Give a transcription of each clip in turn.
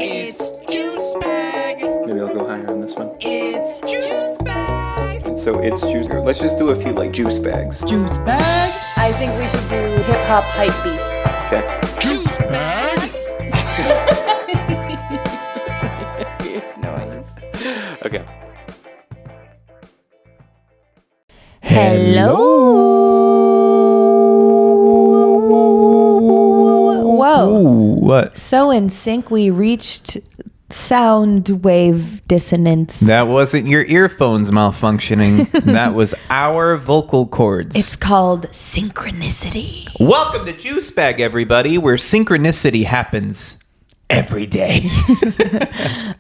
It's juice bag. Maybe I'll go higher on this one. It's juice bag. So it's juice. Let's just do a few like juice bags. Juice bag. I think we should do hip hop hype beast. Okay. Juice bag. Noise. Okay. Hello. Whoa. Ooh, what? So in sync, we reached sound wave dissonance. That wasn't your earphones malfunctioning. That was our vocal cords. It's called synchronicity. Welcome to Juice Bag, everybody, where synchronicity happens every day.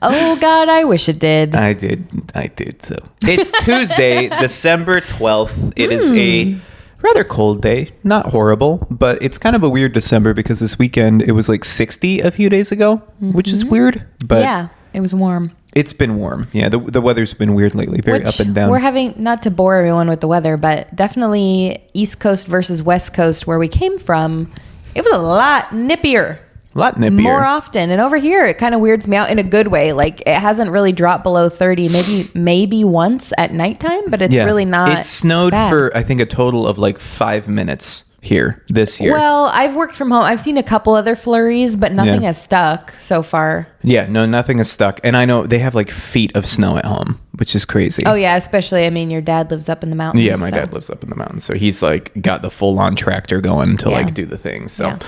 Oh God, I wish it did. I did. So it's Tuesday, December 12th. It is a rather cold day. Not horrible, but it's kind of a weird December because this weekend it was like 60 a few days ago, which is weird. But yeah, it was warm. it's been warm. Yeah, the weather's been weird lately, very up and down. We're having, not to bore everyone with the weather, but definitely East Coast versus West Coast, where we came from, it was a lot nippier. A lot nippier. More often. And over here, it kind of weirds me out in a good way. Like, it hasn't really dropped below 30, maybe once at nighttime, but it's really not. It snowed bad. for, I think, a total of like 5 minutes here this year. Well, I've worked from home. I've seen a couple other flurries, but nothing has stuck so far. Yeah, no, nothing is stuck. And I know they have like feet of snow at home, which is crazy. Oh, yeah. Especially, I mean, your dad lives up in the mountains. Yeah, my dad lives up in the mountains, so he's like got the full-on tractor going to like do the thing. So,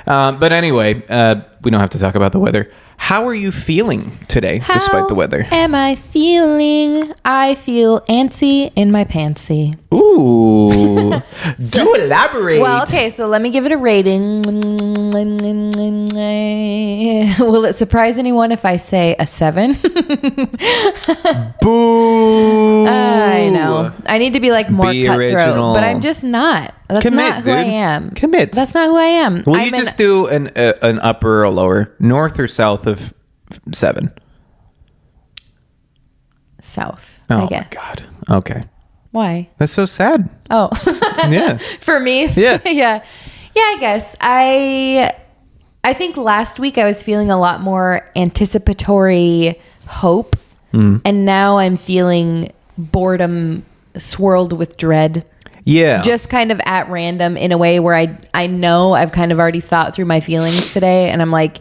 but anyway, we don't have to talk about the weather. How are you feeling today, despite the weather? Am I feeling? I feel antsy in my pantsy. Ooh, do elaborate. Well, okay, so let me give it a rating. Will it surprise anyone if I say a 7? Boo! I know. I need to be like more Be cutthroat, original. but I'm just not. That's Commit, not who I dude. am. Commit. That's not who I am. Will you just do an upper or a lower, north or south of 7? South, Oh I guess. my God. Okay. Why? That's so sad. Oh. Yeah. For me? Yeah. Yeah, I guess. I think last week I was feeling a lot more anticipatory hope. And now I'm feeling boredom swirled with dread. Yeah. Just kind of at random in a way where I know I've kind of already thought through my feelings today. And I'm like,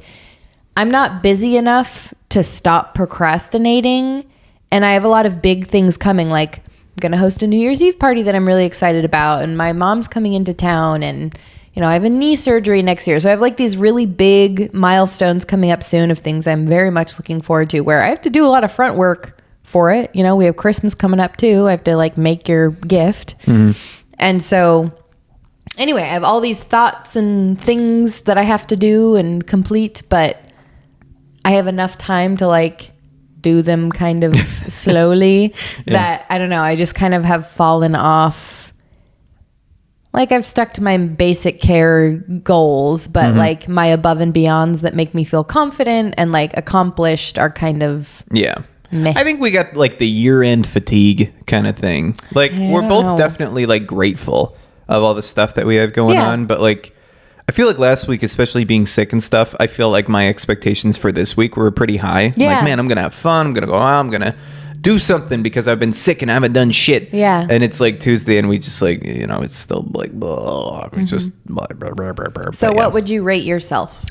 I'm not busy enough to stop procrastinating. And I have a lot of big things coming. Like, I'm going to host a New Year's Eve party that I'm really excited about. And my mom's coming into town. And, you know, I have a knee surgery next year. So I have like these really big milestones coming up soon of things I'm very much looking forward to, where I have to do a lot of front work for it. You know, we have Christmas coming up too. I have to like make your gift. And so anyway, I have all these thoughts and things that I have to do and complete, but I have enough time to like do them kind of slowly that I don't know. I just kind of have fallen off. Like, I've stuck to my basic care goals, but like my above and beyonds that make me feel confident and like accomplished are kind of meh. I think we got like the year-end fatigue kind of thing. Like, we're both definitely like grateful of all the stuff that we have going on, but like I feel like last week, especially being sick and stuff, I feel like my expectations for this week were pretty high. Yeah. Like, man, I'm gonna have fun, I'm gonna go out, I'm gonna do something because I've been sick and I haven't done shit. Yeah. And it's like Tuesday and we just like, you know, it's still like just So what would you rate yourself?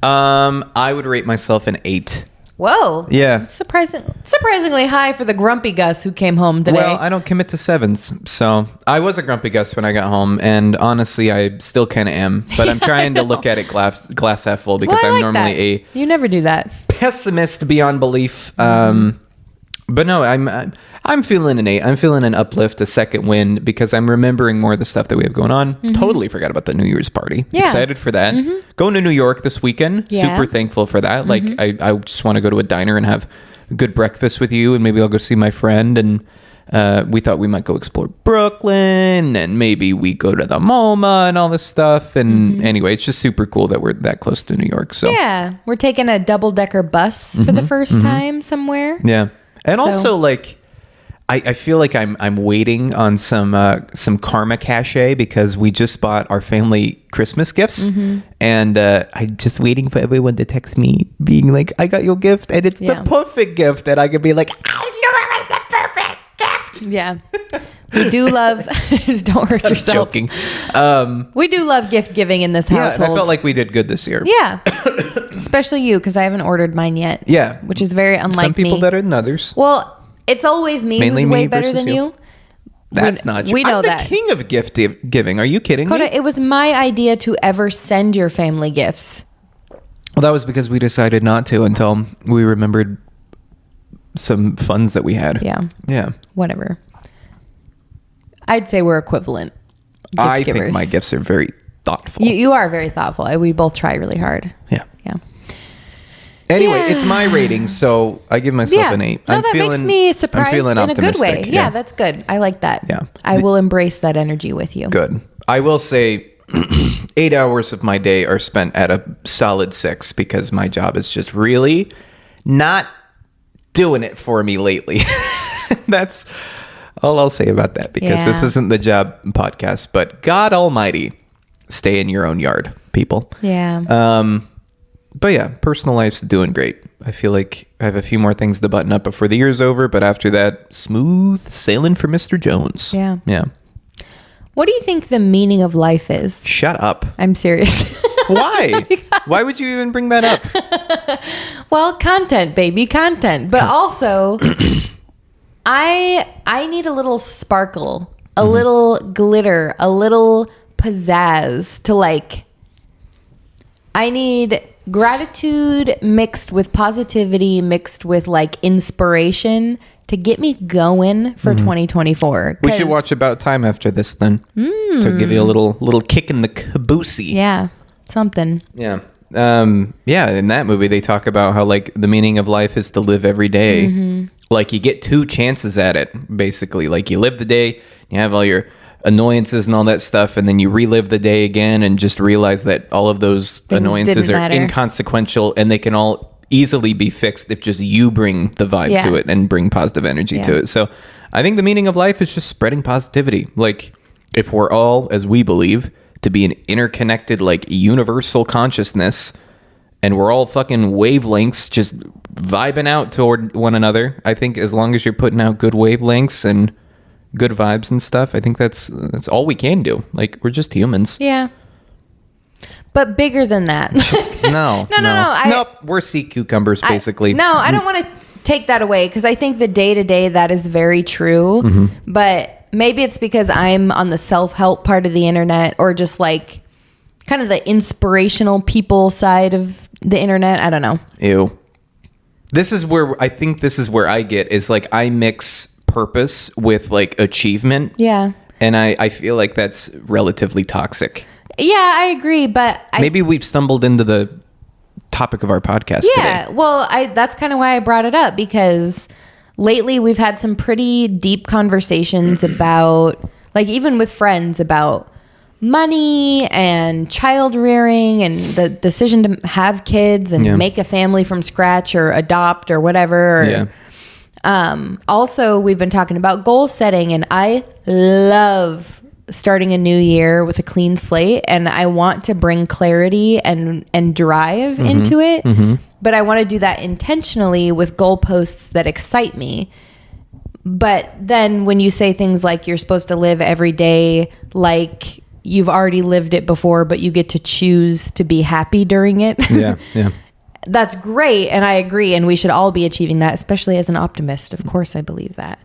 I would rate myself an 8. Whoa. Yeah. Surprisingly high for the grumpy Gus who came home today. Well, I don't commit to 7s. So I was a grumpy Gus when I got home. And honestly, I still kind of am. But I'm trying to look at it glass half full because Well, I I'm like normally that. You never do that. pessimist beyond belief. But no, I'm feeling an 8. I'm feeling an uplift, a second wind, because I'm remembering more of the stuff that we have going on. Totally forgot about the New Year's party. Yeah. Excited for that. Going to New York this weekend. Yeah. Super thankful for that. Like, I just want to go to a diner and have a good breakfast with you, and maybe I'll go see my friend. And we thought we might go explore Brooklyn, and maybe we go to the MoMA and all this stuff. And anyway, it's just super cool that we're that close to New York. So Yeah. We're taking a double-decker bus for the first time somewhere. yeah. And also, like, I feel like I'm waiting on some karma cachet because we just bought our family Christmas gifts, and I'm just waiting for everyone to text me being like, "I got your gift, and it's the perfect gift," and I could be like, "I knew it was the perfect gift." Yeah, we do love. Don't hurt yourself. Joking. We do love gift giving in this Yeah, household. and I felt like we did good this year. Yeah, especially you because I haven't ordered mine yet. Yeah, which is very unlike some people me. better than others. Well, it's always me Mainly who's way me better versus than you. you. That's not true. We know I'm the that. king of gift giving. Are you kidding me? Coda, it was my idea to ever send your family gifts. Well, that was because we decided not to until we remembered some funds that we had. Yeah. Yeah. Whatever. I'd say we're equivalent. I givers. think my gifts are very thoughtful. You are very thoughtful. We both try really hard. Yeah. Yeah. Anyway, Yeah. it's my rating, so I give myself an 8. No, that makes me surprised I'm feeling in a good way. optimistic. Yeah, that's good. I like that. Yeah. I will embrace that energy with you. Good. I will say 8 hours of my day are spent at a solid 6 because my job is just really not doing it for me lately. That's all I'll say about that because this Yeah. isn't the job podcast, but God almighty, stay in your own yard, people. Yeah. But yeah, personal life's doing great. I feel like I have a few more things to button up before the year's over, but after that, smooth sailing for Mr. Jones. Yeah. Yeah. What do you think the meaning of life is? Shut up. I'm serious. Why? Why would you even bring that up? Well, content, baby, content. But also, I need a little sparkle, a little glitter, a little pizzazz to like. I need gratitude mixed with positivity, mixed with like inspiration to get me going for 2024. We should watch About Time after this then. To give you a little kick in the caboose. Yeah, something. Yeah. Yeah, in that movie they talk about how like the meaning of life is to live every day. Like you get 2 chances at it, basically. Like you live the day, you have all your annoyances and all that stuff, and then you relive the day again and just realize that all of those annoyances didn't are matter. inconsequential and they can all easily be fixed if just you bring the vibe to it and bring positive energy to it. So I think the meaning of life is just spreading positivity. Like if we're all, as we believe, to be an interconnected, like universal consciousness, and we're all fucking wavelengths just vibing out toward one another, I think as long as you're putting out good wavelengths and good vibes and stuff, I think that's all we can do. Like we're just humans. Yeah. But bigger than that. No. Nope. We're sea cucumbers, basically. I don't want to take that away because I think the day to day that is very true. But maybe it's because I'm on the self-help part of the internet or just like kind of the inspirational people side of the internet. I don't know. Ew. This is where I get is like I mix purpose with like achievement. Yeah. And I feel like that's relatively toxic. Yeah, I agree. But Maybe we've stumbled into the topic of our podcast yeah, today. well, that's kind of why I brought it up because lately we've had some pretty deep conversations about, like even with friends, about money and child rearing and the decision to have kids and make a family from scratch or adopt or whatever. Also, we've been talking about goal setting, and I love starting a new year with a clean slate, and I want to bring clarity and drive into it. But I want to do that intentionally with goalposts that excite me. But then when you say things like you're supposed to live every day like you've already lived it before, but you get to choose to be happy during it. Yeah. That's great, and I agree, and we should all be achieving that, especially as an optimist. Of course, I believe that.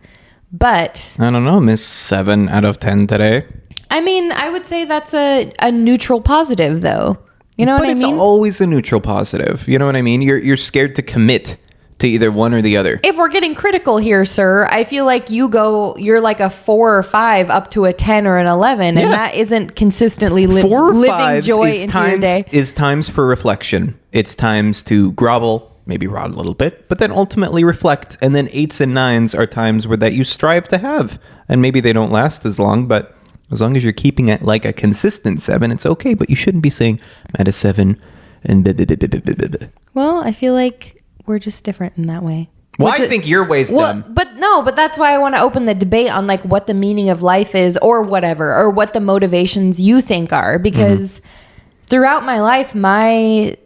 But I don't know, Miss 7 out of 10 today. I mean, I would say that's a neutral positive, though. You know what I mean? But it's always a neutral positive. You know what I mean? You're scared to commit to either one or the other. If we're getting critical here, sir, I feel like you're like a 4 or 5 up to a 10 or an 11, and that isn't consistently 4 or living 5s joy is into your day. is times for reflection. It's times to grovel, maybe rot a little bit, but then ultimately reflect. And then 8s and 9s are times where that you strive to have. And maybe they don't last as long, but as long as you're keeping it like a consistent 7, it's okay. But you shouldn't be saying, I'm at a 7 and blah, blah, blah, blah, blah, blah, blah. Well, I feel like we're just different in that way. Well, I think your way's dumb. But that's why I want to open the debate on like what the meaning of life is or whatever, or what the motivations you think are. Because throughout my life, my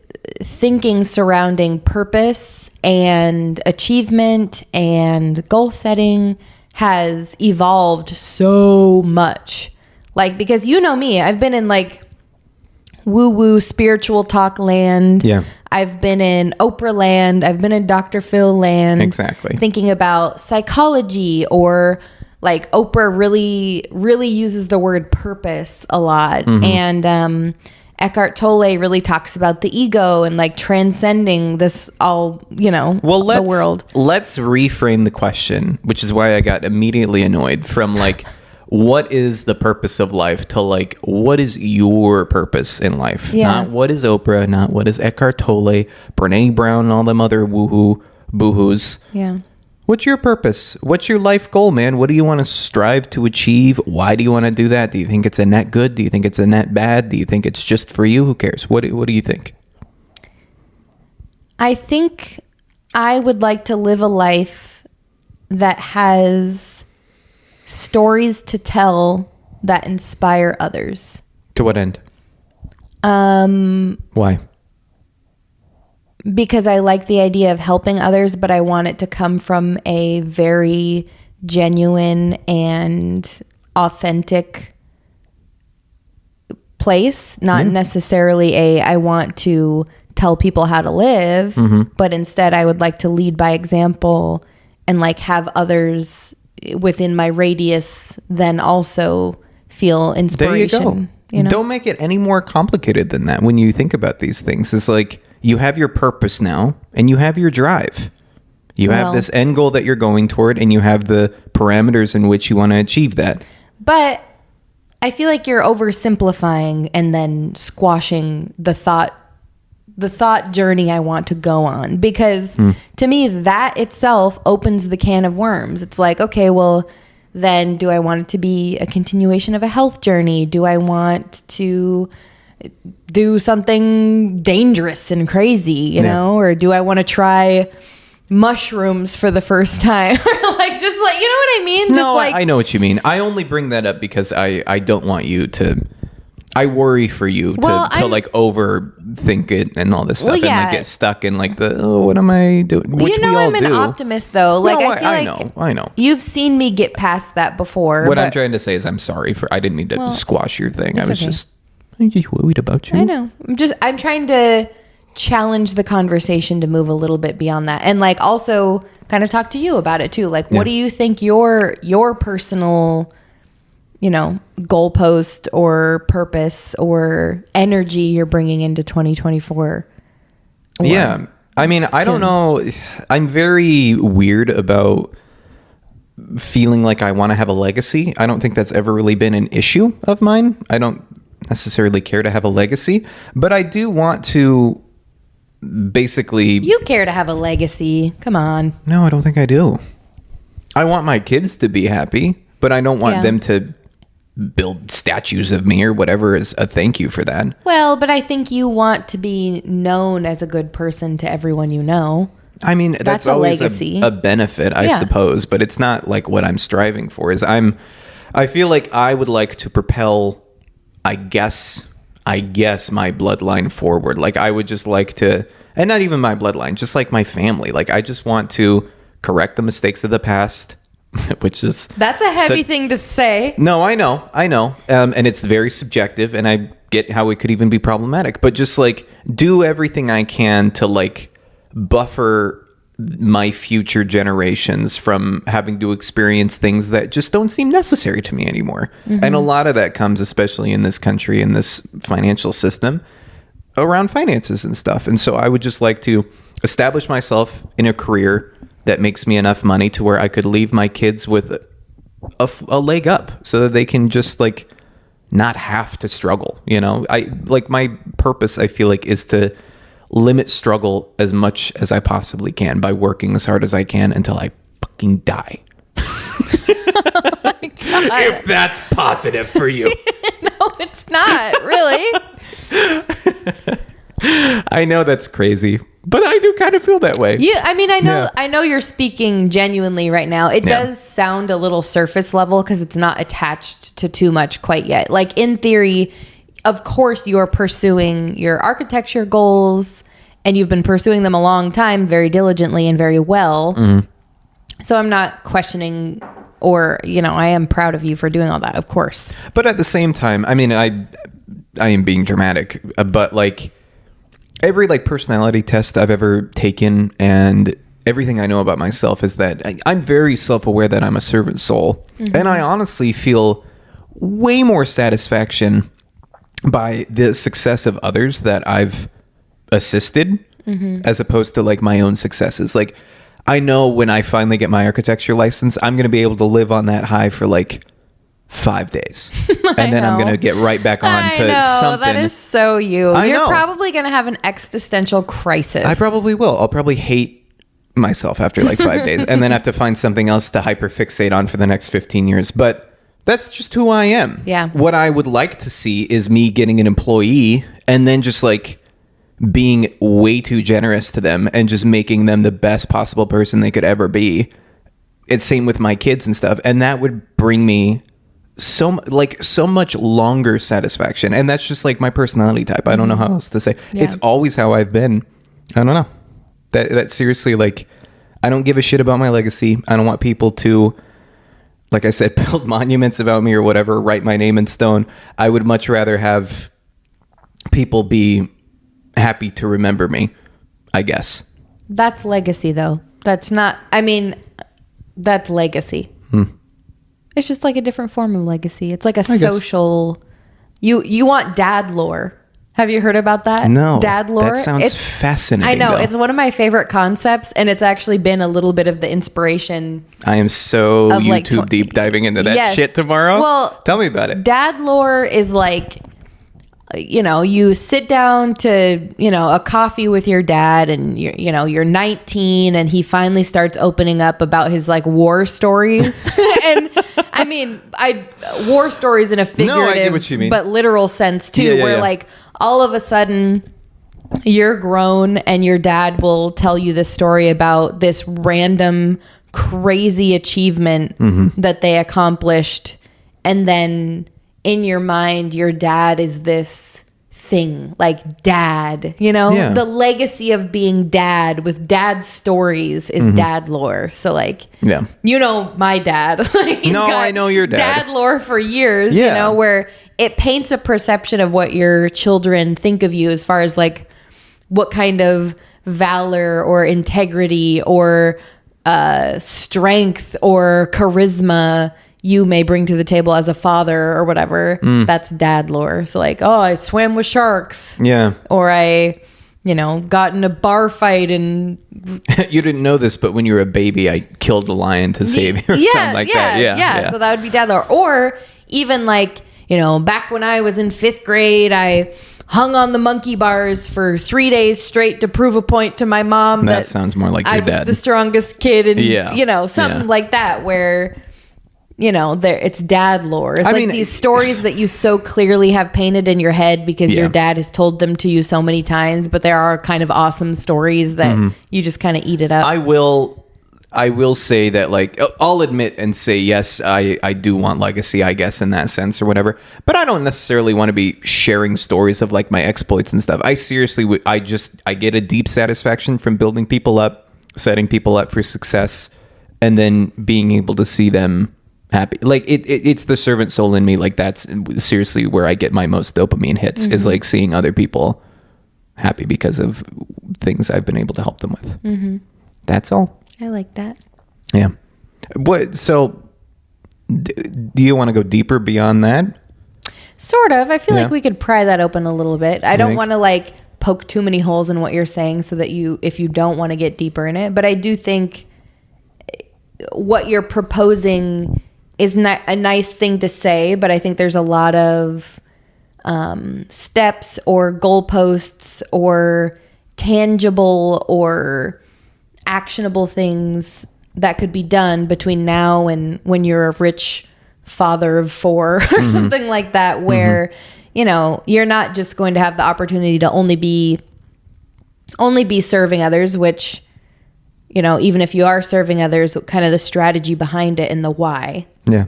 thinking surrounding purpose and achievement and goal setting has evolved so much. Like, because you know me, I've been in like woo-woo spiritual talk land. Yeah. I've been in Oprah land. I've been in Dr. Phil land. Exactly. Thinking about psychology, or like Oprah really, really uses the word purpose a lot. And Eckhart Tolle really talks about the ego and like transcending this all, the world. Let's reframe the question, which is why I got immediately annoyed from like, what is the purpose of life to like, what is your purpose in life? Yeah. Not what is Oprah, not what is Eckhart Tolle, Brene Brown, and all them other woohoo boohoos. Yeah. What's your purpose? What's your life goal, man? What do you want to strive to achieve? Why do you want to do that? Do you think it's a net good? Do you think it's a net bad? Do you think it's just for you? Who cares? What do you think? I think I would like to live a life that has stories to tell that inspire others. To what end? Why? Because I like the idea of helping others, but I want it to come from a very genuine and authentic place, not necessarily I want to tell people how to live, but instead I would like to lead by example and like have others within my radius then also feel inspiration. There you go. You know? Don't make it any more complicated than that when you think about these things. It's like you have your purpose now and you have your drive. You have this end goal that you're going toward and you have the parameters in which you want to achieve that. But I feel like you're oversimplifying and then squashing the thought journey I want to go on, because to me that itself opens the can of worms. It's like, okay, well then do I want it to be a continuation of a health journey? Do I want to do something dangerous and crazy, you know, or do I want to try mushrooms for the first time? Like, just like, you know what I mean? No, just like, I know what you mean. I only bring that up because I don't want you to, I worry for you to like overthink it and all this stuff and like get stuck in like what am I doing? Which we all I'm do. an optimist though. Like, No, I feel I know. You've seen me get past that before. What I'm trying to say is I'm sorry for, I didn't mean to squash your thing. I was okay. just worried about you. I know. I'm trying to challenge the conversation to move a little bit beyond that. And like also kind of talk to you about it too. Like, what do you think your personal, goalpost or purpose or energy you're bringing into 2024? Yeah. I mean, I don't know. I'm very weird about feeling like I want to have a legacy. I don't think that's ever really been an issue of mine. I don't necessarily care to have a legacy, but I do want to basically... You care to have a legacy. Come on. No, I don't think I do. I want my kids to be happy, but I don't want them to build statues of me or whatever as a thank you for that. Well, but I think you want to be known as a good person to everyone you know. I mean, that's always a benefit, I suppose, but it's not like what I'm striving for. I feel like I would like to propel, I guess my bloodline forward. Like I would just like to, and not even my bloodline, just like my family. Like I just want to correct the mistakes of the past, which is... That's a heavy thing to say. No, I know. And it's very subjective and I get how it could even be problematic, but just like do everything I can to like buffer my future generations from having to experience things that just don't seem necessary to me anymore. Mm-hmm. And a lot of that comes, especially in this country, in this financial system, around finances and stuff. And so I would just like to establish myself in a career that makes me enough money to where I could leave my kids with a leg up so that they can just like not have to struggle. I like my purpose, I feel like, is to limit struggle as much as I possibly can by working as hard as I can until I fucking die. Oh my God. If that's positive for you. No, it's not really. I know that's crazy, but I do kind of feel that way. Yeah, I mean, Yeah. I know you're speaking genuinely right now. It Yeah. does sound a little surface level because it's not attached to too much quite yet. Like in theory, of course, you are pursuing your architecture goals, and you've been pursuing them a long time, very diligently and very well. Mm-hmm. So I'm not questioning, or I am proud of you for doing all that, of course. But at the same time, I mean, I am being dramatic, but like every like personality test I've ever taken and everything I know about myself is that I'm very self-aware that I'm a servant soul. Mm-hmm. And I honestly feel way more satisfaction by the success of others that I've assisted as opposed to like my own successes. Like I know when I finally get my architecture license, I'm going to be able to live on that high for like 5 days. And then I'm know. going to get right back on to something. That is so you. I You're know. probably going to have an existential crisis. I probably will. I'll probably hate myself after like 5 days and then have to find something else to hyperfixate on for the next 15 years. But that's just who I am. Yeah. What I would like to see is me getting an employee and then just like being way too generous to them and just making them the best possible person they could ever be. It's same with my kids and stuff. And that would bring me so much longer satisfaction. And that's just like my personality type. I don't know how else to say. Yeah. It's always how I've been. I don't know. That seriously, like, I don't give a shit about my legacy. I don't want people to, like I said, build monuments about me or whatever, write my name in stone. I would much rather have people be happy to remember me, I guess. That's legacy, though. That's not, I mean, that's legacy. It's just like a different form of legacy. It's like a social, you want dad lore. Have you heard about that? No. Dad lore? That sounds fascinating. I know. though. It's one of my favorite concepts, and it's actually been a little bit of the inspiration. I am so Of, like, YouTube deep diving into that Yes. shit tomorrow. Well, tell me about it. Dad lore is like, you sit down to, a coffee with your dad, and you're 19, and he finally starts opening up about his like war stories. And I mean, war stories in a figurative, get what you mean. but literal sense too, Yeah, where yeah. like all of a sudden you're grown and your dad will tell you this story about this random crazy achievement that they accomplished, and then in your mind your dad is this thing, like dad, Yeah. the legacy of being dad with dad stories is dad lore. So like, Yeah. my dad. Like, he's No, got I know your dad. dad lore for years, Yeah. where it paints a perception of what your children think of you as far as like what kind of valor or integrity or strength or charisma you may bring to the table as a father or whatever. That's dad lore. So like, oh, I swam with sharks. Yeah. Or I, got in a bar fight and You didn't know this, but when you were a baby, I killed a lion to save you or something like that. Yeah. So that would be dad lore. Or even like, back when I was in 5th grade, I hung on the monkey bars for 3 days straight to prove a point to my mom That sounds more like I your was dad. the strongest kid, and Yeah. something Yeah. like that, where there it's dad lore. It's I like mean, these stories that you so clearly have painted in your head because Yeah. your dad has told them to you so many times, but there are kind of awesome stories that you just kind of eat it up. I will say that, like, I'll admit and say, yes, I do want legacy, I guess, in that sense or whatever. But I don't necessarily want to be sharing stories of like my exploits and stuff. I seriously, I get a deep satisfaction from building people up, setting people up for success, and then being able to see them happy. Like it's the servant soul in me. Like that's seriously where I get my most dopamine hits is like seeing other people happy because of things I've been able to help them with. That's all. I like that. Yeah. So do you want to go deeper beyond that? Sort of. I feel Yeah. like we could pry that open a little bit. I don't think? want to like poke too many holes in what you're saying so that if you don't want to get deeper in it. But I do think what you're proposing is not a nice thing to say, but I think there's a lot of steps or goalposts or tangible or actionable things that could be done between now and when you're a rich father of 4 or something like that, where you're not just going to have the opportunity to only be serving others, which, even if you are serving others, kind of the strategy behind it and the why. Yeah.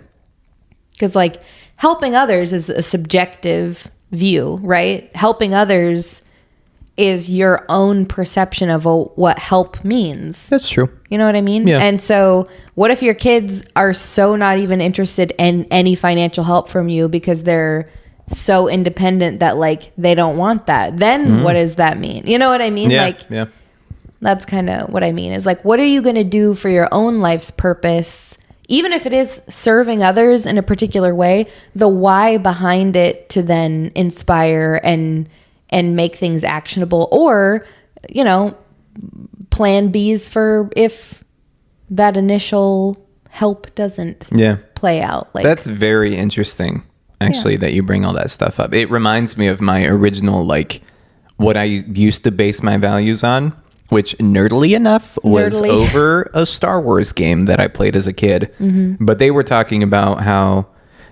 Because like helping others is a subjective view, right? Helping others is your own perception of what help means. That's true. You know what I mean? Yeah. And so what if your kids are so not even interested in any financial help from you because they're so independent that like they don't want that? Then what does that mean? You know what I mean? Yeah. Like, yeah. that's kind of what I mean is like, what are you going to do for your own life's purpose? Even if it is serving others in a particular way, the why behind it to then inspire and make things actionable, or, plan Bs for if that initial help doesn't play out. Like, that's very interesting, actually, that you bring all that stuff up. It reminds me of my original, like, what I used to base my values on, which nerdily enough was over a Star Wars game that I played as a kid. But they were talking about how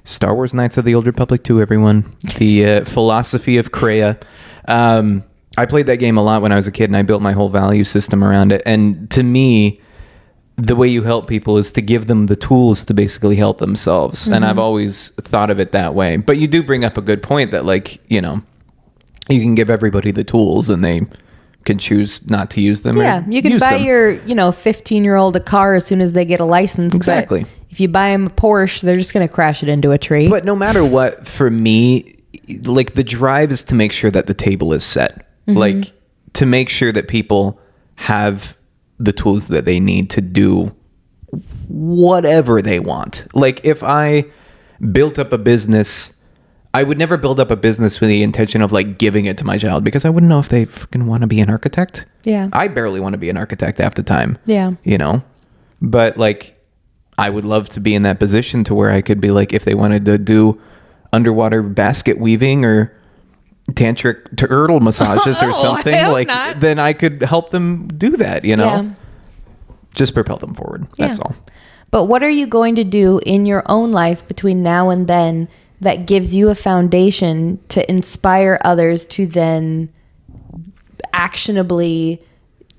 Star Wars Knights of the Old Republic 2, everyone, the philosophy of Kreia. I played that game a lot when I was a kid, and I built my whole value system around it. And to me, the way you help people is to give them the tools to basically help themselves. And I've always thought of it that way. But you do bring up a good point that, like, you can give everybody the tools and they can choose not to use them. Yeah, you can buy your 15-year-old a car as soon as they get a license. Exactly. But if you buy them a Porsche, they're just going to crash it into a tree. But no matter what, for me, like, the drive is to make sure that the table is set. Like, to make sure that people have the tools that they need to do whatever they want. Like, if I built up a business, I would never build up a business with the intention of like giving it to my child, because I wouldn't know if they fucking want to be an architect. Yeah. I barely want to be an architect half the time. Yeah. But like, I would love to be in that position to where I could be like, if they wanted to do underwater basket weaving or tantric turtle massages or something, like not. Then I could help them do that, Yeah. Just propel them forward. That's all. But what are you going to do in your own life between now and then that gives you a foundation to inspire others to then actionably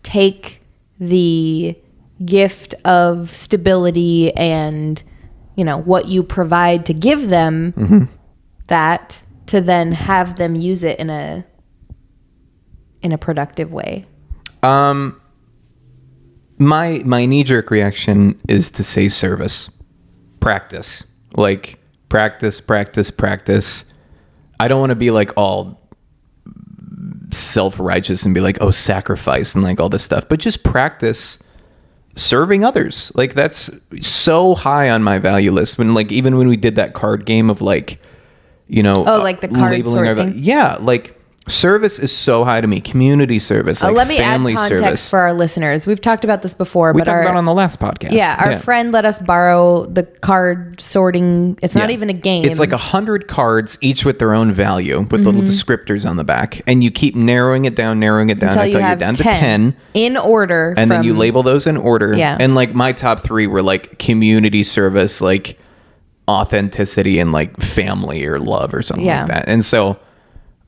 take the gift of stability and, what you provide to give them, that to then have them use it in a productive way? My knee-jerk reaction is to say service. Practice. Like, practice. I don't want to be like all self-righteous and be like, oh, sacrifice and like all this stuff, but just practice serving others. Like, that's so high on my value list. Even when we did that card game of like, like the card sort thing. Yeah, like, service is so high to me. Community service, like let me family add context service. for our listeners. We've talked about this before. We talked about it on the last podcast. Yeah, our friend let us borrow the card sorting. It's not even a game. It's like 100 cards, each with their own value, with little descriptors on the back. And you keep narrowing it down until you're down to 10. In order. And then you label those in order. Yeah. And like my top 3 were like community service, like authenticity, and like family or love or something like that. And so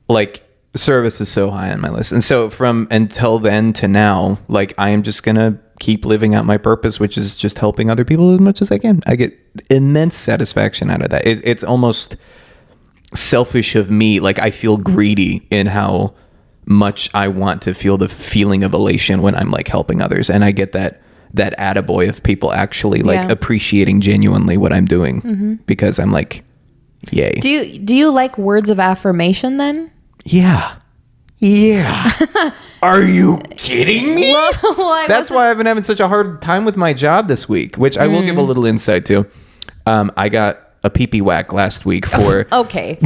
like service is so high on my list. And so from until then to now, like, I am just gonna keep living out my purpose, which is just helping other people as much as I can. I get immense satisfaction out of that. It's almost selfish of me. Like, I feel greedy in how much I want to feel the feeling of elation when I'm like helping others, and I get that attaboy of people actually like appreciating genuinely what I'm doing, because I'm like, yay. Do you like words of affirmation then? Yeah. Are you kidding me? Well, That's why I've been having such a hard time with my job this week, which I will give a little insight to. I got a pee-pee whack last week for... Okay.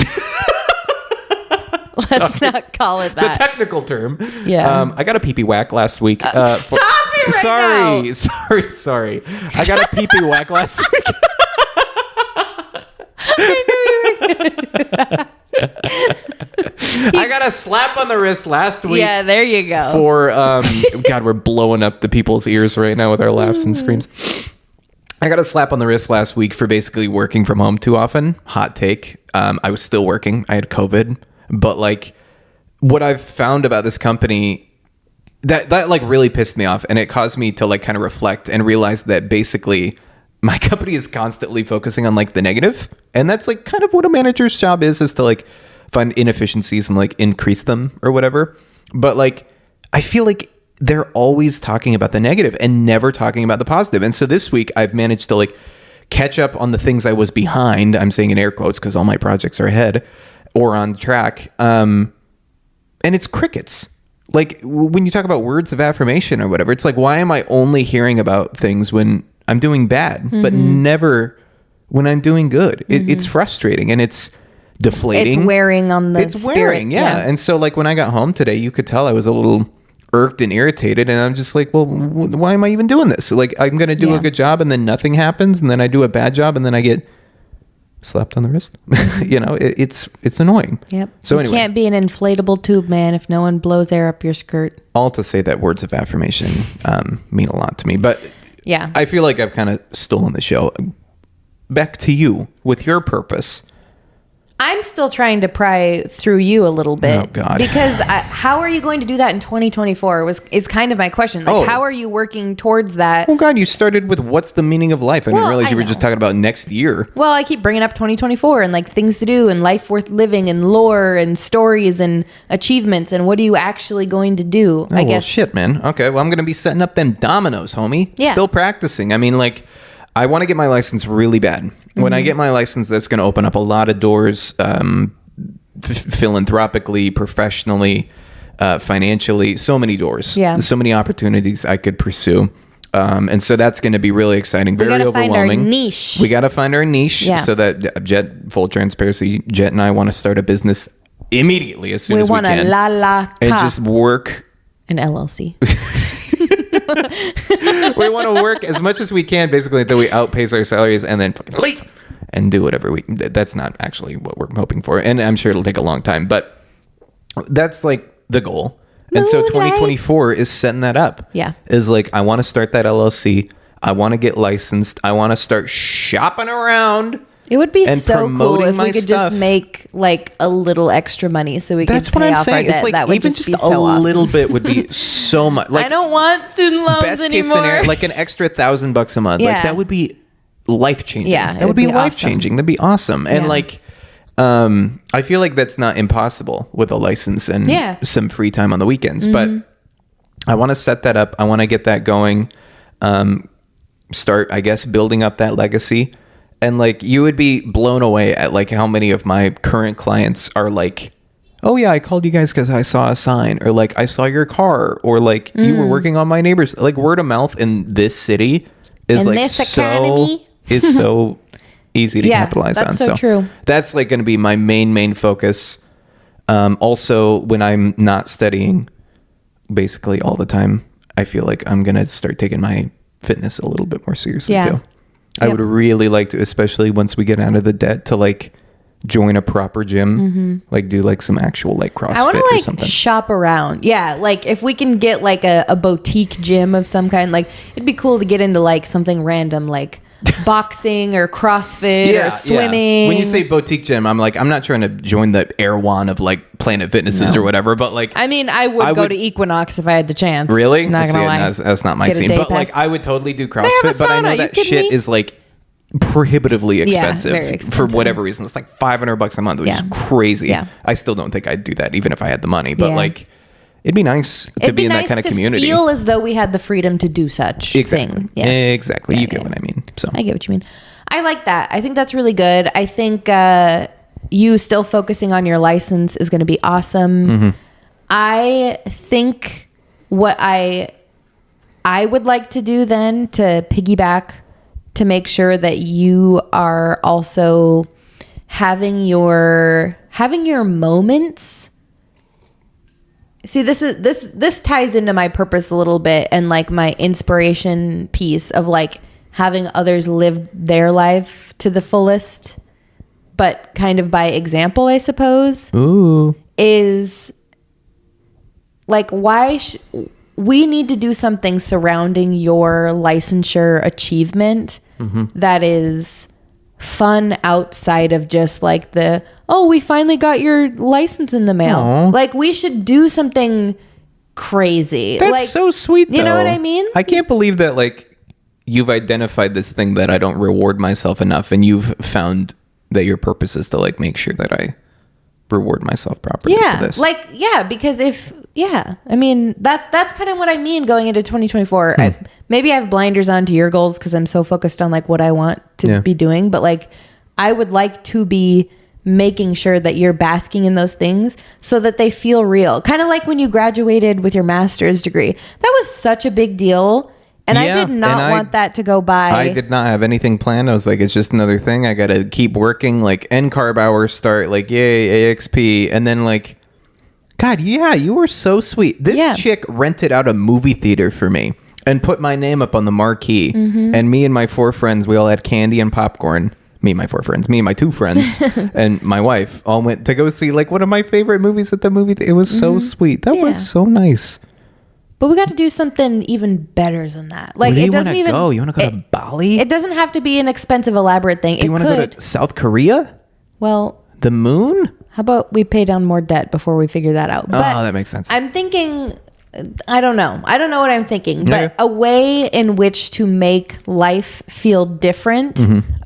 Let's not call it that. It's a technical term. Yeah. I got a pee-pee whack last week. Stop it right now. Sorry. I got a pee-pee whack last week. I knew you were going to do that. I got a slap on the wrist last week. Yeah, there you go. For God, we're blowing up the people's ears right now with our laughs and screams. I got a slap on the wrist last week for basically working from home too often. Hot take. I was still working. I had COVID. But like what I've found about this company that like really pissed me off, and it caused me to like kind of reflect and realize that basically my company is constantly focusing on like the negative. And that's like kind of what a manager's job is to like find inefficiencies and like increase them or whatever. But like I feel like they're always talking about the negative and never talking about the positive. And so this week I've managed to like catch up on the things I was behind. I'm saying in air quotes because all my projects are ahead or on track. And it's crickets. Like when you talk about words of affirmation or whatever, it's like, why am I only hearing about things when I'm doing bad, but never when I'm doing good? It's frustrating and it's deflating. It's wearing on the spirit. Wearing, yeah. And so like when I got home today, you could tell I was a little irked and irritated, and I'm just like, well, why am I even doing this? Like I'm going to do a good job and then nothing happens, and then I do a bad job and then I get slapped on the wrist. You know, it's annoying. Yep. So anyway, you can't be an inflatable tube man if no one blows air up your skirt. All to say that words of affirmation mean a lot to me, but yeah, I feel like I've kind of stolen the show. Back to you with your purpose. I'm still trying to pry through you a little bit. Oh, God. Because how are you going to do that in 2024 is kind of my question. Like, how are you working towards that? Oh, God, you started with what's the meaning of life. I didn't realize you were just talking about next year. Well, I keep bringing up 2024 and like things to do and life worth living and lore and stories and achievements and what are you actually going to do? I guess. Well, shit, man. Okay, well, I'm going to be setting up them dominoes, homie. Yeah. Still practicing. I mean, like, I want to get my license really bad. When I get my license, that's going to open up a lot of doors, philanthropically, professionally, financially, so many doors. Yeah. So many opportunities I could pursue. And so that's going to be really exciting, very gotta overwhelming. Find our niche. We got to find our niche. Yeah. So that Jett, full transparency, Jett and I want to start a business immediately as soon as we want can. a la and just work. An LLC. We want to work as much as we can, basically, until we outpace our salaries and then fucking leave and do whatever we. That's not actually what we're hoping for, and I'm sure it'll take a long time, but that's like the goal. And so 2024 is setting that up. Yeah, is like I want to start that LLC. I want to get licensed. I want to start shopping around. It would be so cool if my we could stuff. just make like a little extra money so we That's could what pay I'm off saying. our debt. It's like that would even just be just so a awesome. little bit would be so much. Like I don't want student loans best anymore. case scenario, like an extra $1,000 a month. Yeah. Like that would be life changing. Yeah, that would be life changing. awesome. That'd be awesome. And Yeah. like, I feel like that's not impossible with a license and some free time on the weekends. But I want to set that up. I want to get that going. Start, I guess, building up that legacy. And like you would be blown away at like how many of my current clients are like, oh yeah, I called you guys because I saw a sign, or like I saw your car, or like you were working on my neighbors. Like word of mouth in this city is In like this so economy? is so easy to capitalize on. That's so true. That's like going to be my main focus. Also, when I'm not studying, basically all the time, I feel like I'm going to start taking my fitness a little bit more seriously too. I would really like to, especially once we get out of the debt, to like join a proper gym, like do like some actual like CrossFit I want to or like something. shop around. Yeah, like if we can get like a boutique gym of some kind, like it'd be cool to get into like something random like boxing or CrossFit or swimming. When you say boutique gym, I'm like, I'm not trying to join the Erewhon of like Planet Fitnesses or whatever, but like, I mean, I would go to Equinox if I had the chance. really? Not gonna See, lie. that's not my Get a scene, day but like, pass. I would totally do have CrossFit, a but I know sauna, you that kidding shit me? is like prohibitively Yeah, expensive, very for expensive. whatever reason. It's like $500 a month, which is crazy. Yeah. I still don't think I'd do that even if I had the money, but Yeah. like, it'd be nice to It'd be in nice that kind of to community. feel as though we had the freedom to do such Exactly. thing. Yes. Exactly. Yeah, You get yeah. what I mean. So I get what you mean. I like that. I think that's really good. I think you still focusing on your license is going to be awesome. I think what I would like to do then to piggyback to make sure that you are also having your moments. See, this ties into my purpose a little bit and like my inspiration piece of like having others live their life to the fullest, but kind of by example, I suppose. ooh, Is like we need to do something surrounding your licensure achievement that is fun outside of just like we finally got your license in the mail. Aw. Like we should do something crazy. That's like, so sweet, though. You know what I mean? I can't believe that, like, you've identified this thing that I don't reward myself enough, and you've found that your purpose is to, like, make sure that I reward myself properly for this. Because I mean, that's kind of what I mean going into 2024. Maybe I have blinders on to your goals because I'm so focused on, like, what I want to be doing. But, like, I would like to be making sure that you're basking in those things so that they feel real. Kind of like when you graduated with your master's degree. That was such a big deal. And I did not want that to go by. I did not have anything planned. I was like, it's just another thing. I got to keep working. Like, NCARB hours start. Like, yay, AXP. And then, like, God, yeah, you were so sweet. This chick rented out a movie theater for me and put my name up on the marquee. And me and my 4 friends, we all had candy and popcorn. Me and my 4 friends, me and my 2 friends, and my wife all went to go see, like, one of my favorite movies at the movie theater. It was so sweet. That was so nice. But we got to do something even better than that. Like, Where it doesn't even go? You want to go to Bali? It doesn't have to be an expensive, elaborate thing. Do you want to go to South Korea? Well, the moon? How about we pay down more debt before we figure that out? But that makes sense. I'm thinking, I don't know what I'm thinking, but a way in which to make life feel different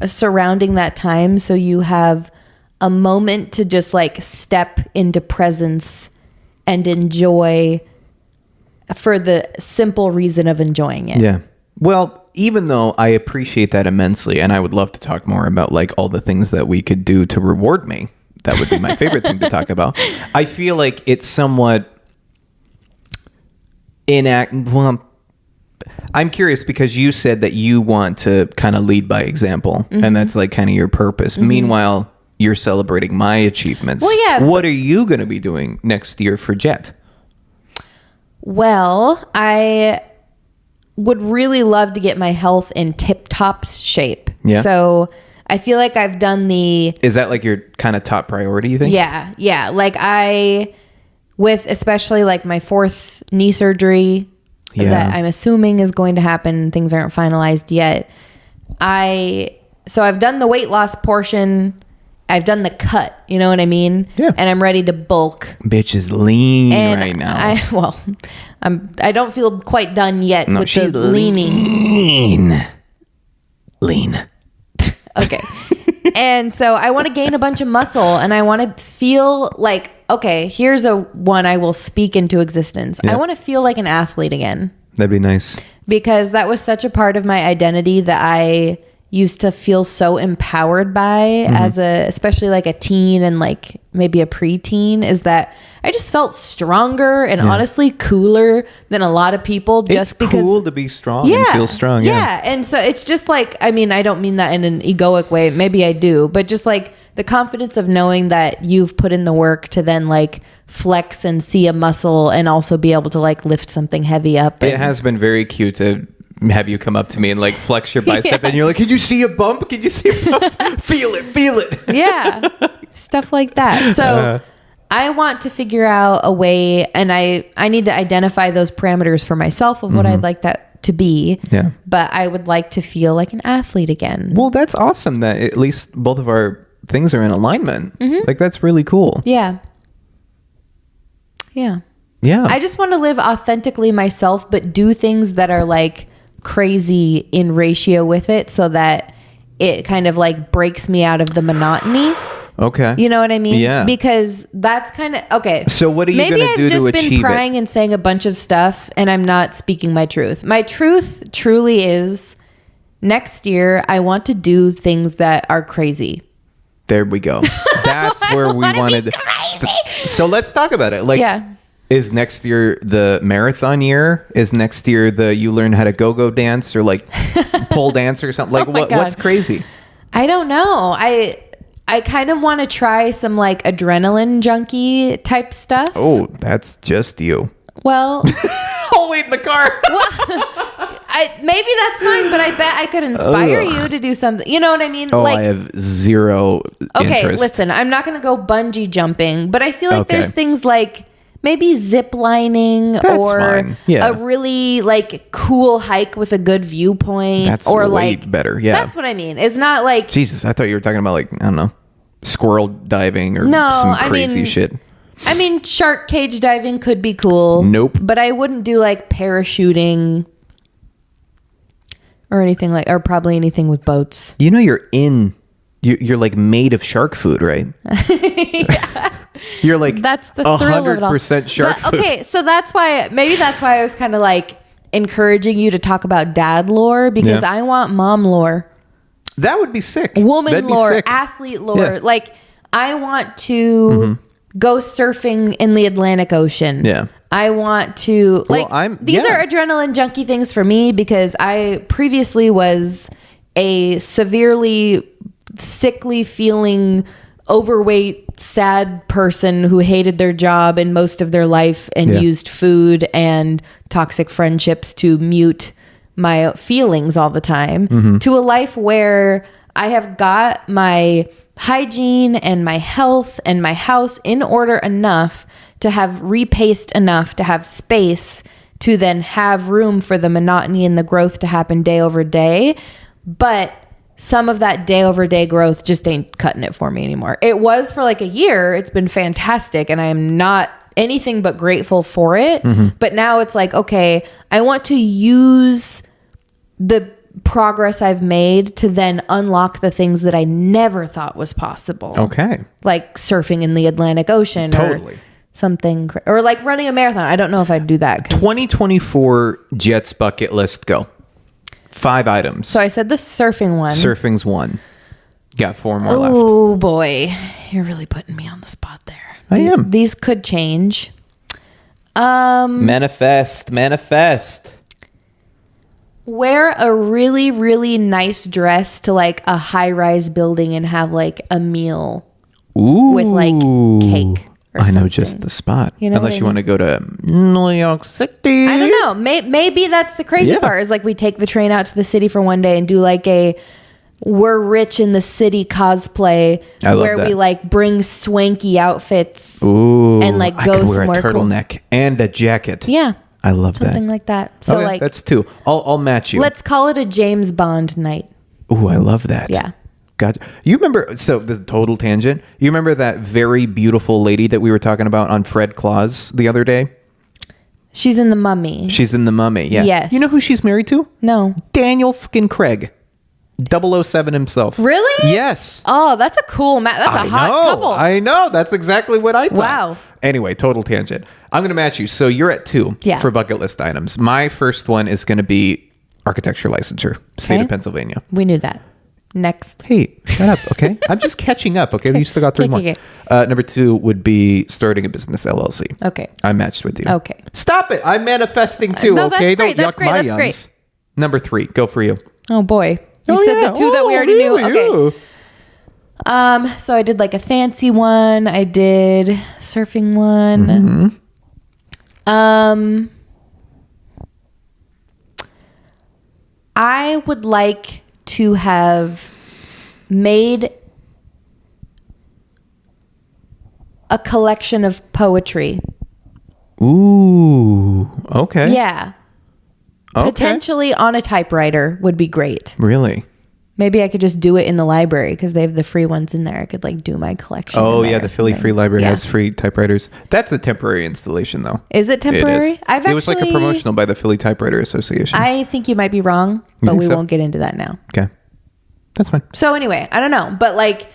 surrounding that time, so you have a moment to just like step into presence and enjoy for the simple reason of enjoying it. Yeah. Well, even though I appreciate that immensely, and I would love to talk more about like all the things that we could do to reward me, that would be my favorite thing to talk about. I feel like it's somewhat well, I'm curious because you said that you want to kind of lead by example, and that's like kind of your purpose. Meanwhile, you're celebrating my achievements. Well, yeah. What are you going to be doing next year for Jett? Well, I would really love to get my health in tip-top shape. Yeah. So I feel like I've done Is that like your kind of top priority, you think? Yeah. Yeah. Like with especially like my 4th knee surgery that I'm assuming is going to happen. Things aren't finalized yet. So I've done the weight loss portion. I've done the cut, you know what I mean? Yeah. And I'm ready to bulk. Bitch is lean right now. I don't feel quite done yet with she's the leaning. Lean. Okay. And so I want to gain a bunch of muscle, and I want to feel like, okay, here's one I will speak into existence. Yeah. I want to feel like an athlete again. That'd be nice. Because that was such a part of my identity that I used to feel so empowered by especially like a teen and like maybe a preteen, is that I just felt stronger and honestly cooler than a lot of people just it's because it's cool to be strong and feel strong. Yeah. And so it's just like, I mean, I don't mean that in an egoic way. Maybe I do, but just like the confidence of knowing that you've put in the work to then like flex and see a muscle and also be able to like lift something heavy up. It has been very cute to have you come up to me and like flex your bicep and you're like, can you see a bump? Can you see a bump? Feel it. Yeah. Stuff like that. So I want to figure out a way, and I need to identify those parameters for myself of what I'd like that to be. Yeah. But I would like to feel like an athlete again. Well, that's awesome that at least both of our things are in alignment. Like, that's really cool. Yeah. I just want to live authentically myself, but do things that are like crazy in ratio with it, so that it kind of like breaks me out of the monotony. Okay. You know what I mean? Yeah. Because that's kind of okay. So what are you going to do to achieve it? Maybe I've just been crying and saying a bunch of stuff, and I'm not speaking my truth. My truth truly is, next year I want to do things that are crazy. There we go. That's where we wanted. So let's talk about it. Like, is next year the marathon year? Is next year the you learn how to go dance or like pole dance or something? Like, what's crazy? I don't know. I kind of want to try some like adrenaline junkie type stuff. Oh, that's just you. Well, I'll wait in the car. Maybe that's fine, but I bet I could inspire you to do something. You know what I mean? Oh, like, I have zero interest. Listen, I'm not going to go bungee jumping, but I feel like there's things like maybe zip lining That's or fine. Yeah. a really like cool hike with a good viewpoint. That's or way like better. Yeah. That's what I mean. It's not like Jesus, I thought you were talking about like, I don't know, squirrel diving or No, some I crazy mean- shit. I mean, shark cage diving could be cool. Nope. But I wouldn't do like parachuting or anything like, or probably anything with boats. You know, you're like made of shark food, right? You're like That's the thrill of it all. 100% shark But, food. okay, so maybe that's why I was kind of like encouraging you to talk about dad lore because Yeah. I want mom lore, That would be sick. woman That'd be lore, sick. athlete lore. Yeah. Like I want to go surfing in the Atlantic Ocean. Yeah. I want to these yeah. are adrenaline junkie things for me because I previously was a severely sickly feeling overweight sad person who hated their job and most of their life and Yeah. used food and toxic friendships to mute my feelings all the time to a life where I have got my hygiene and my health and my house in order enough to have repaced enough to have space to then have room for the monotony and the growth to happen day over day. But some of that day over day growth just ain't cutting it for me anymore. It was for like a year. It's been fantastic. And I am not anything but grateful for it. But now it's like, okay, I want to use the progress I've made to then unlock the things that I never thought was possible. Okay. Like surfing in the Atlantic Ocean Totally. or something, or like running a marathon. I don't know if I'd do that. 2024 Jett's bucket list, go. 5 items. So I said the surfing one. Surfing's 1. Got 4 more left. Oh boy, you're really putting me on the spot there. I am. These could change. Manifest. Wear a really, really nice dress to like a high-rise building and have like a meal Ooh. with like cake. Or I know something. just the spot. You know Unless what I you want to go to New York City. I don't know. Maybe that's the crazy Yeah. part is like we take the train out to the city for one day and do like a we're rich in the city cosplay I love where that. we like bring swanky outfits. Ooh. And, like, I go could wear a somewhere cool. turtleneck and a jacket. Yeah. I love Something that. like that. So Okay, like that's 2. I'll match you. let's call it a James Bond night. Ooh, I love that. Yeah. Gotcha. You remember, so this is a total tangent. You remember that very beautiful lady that we were talking about on Fred Claus the other day? She's in The Mummy. She's in The Mummy. Yeah. Yes. You know who she's married to? No. Daniel fucking Craig. 007 himself. Really? Yes. Oh, that's a cool that's a hot couple. I know. That's exactly what I thought. Wow. Anyway, total tangent. I'm going to match you. So you're at 2 Yeah. for bucket list items. My first one is going to be architecture licensure, state Okay. of Pennsylvania. We knew that. Next. Hey, shut up, okay? I'm just catching up, okay? You still got 3 more. Okay. Number 2 would be starting a business LLC. Okay. I matched with you. Okay. Stop it. I'm manifesting too, No, that's okay? great, Don't that's yuck great, my that's great. yums. Number 3, go for you. Oh boy. You Oh, said yeah. the 2 that we Oh, already really? knew. Okay. Ooh. So I did like a fancy one. I did surfing one. I would like to have made a collection of poetry. Ooh, okay. Yeah. Okay. Potentially on a typewriter would be great. Really? Maybe I could just do it in the library because they have the free ones in there. I could like do my collection. Oh, in yeah, there the or Philly something. Free Library Yeah. has free typewriters. That's a temporary installation, though. Is it temporary? It is. It was like a promotional by the Philly Typewriter Association. I think you might be wrong, but think we so? won't get into that now. Okay. That's fine. So anyway, I don't know, but like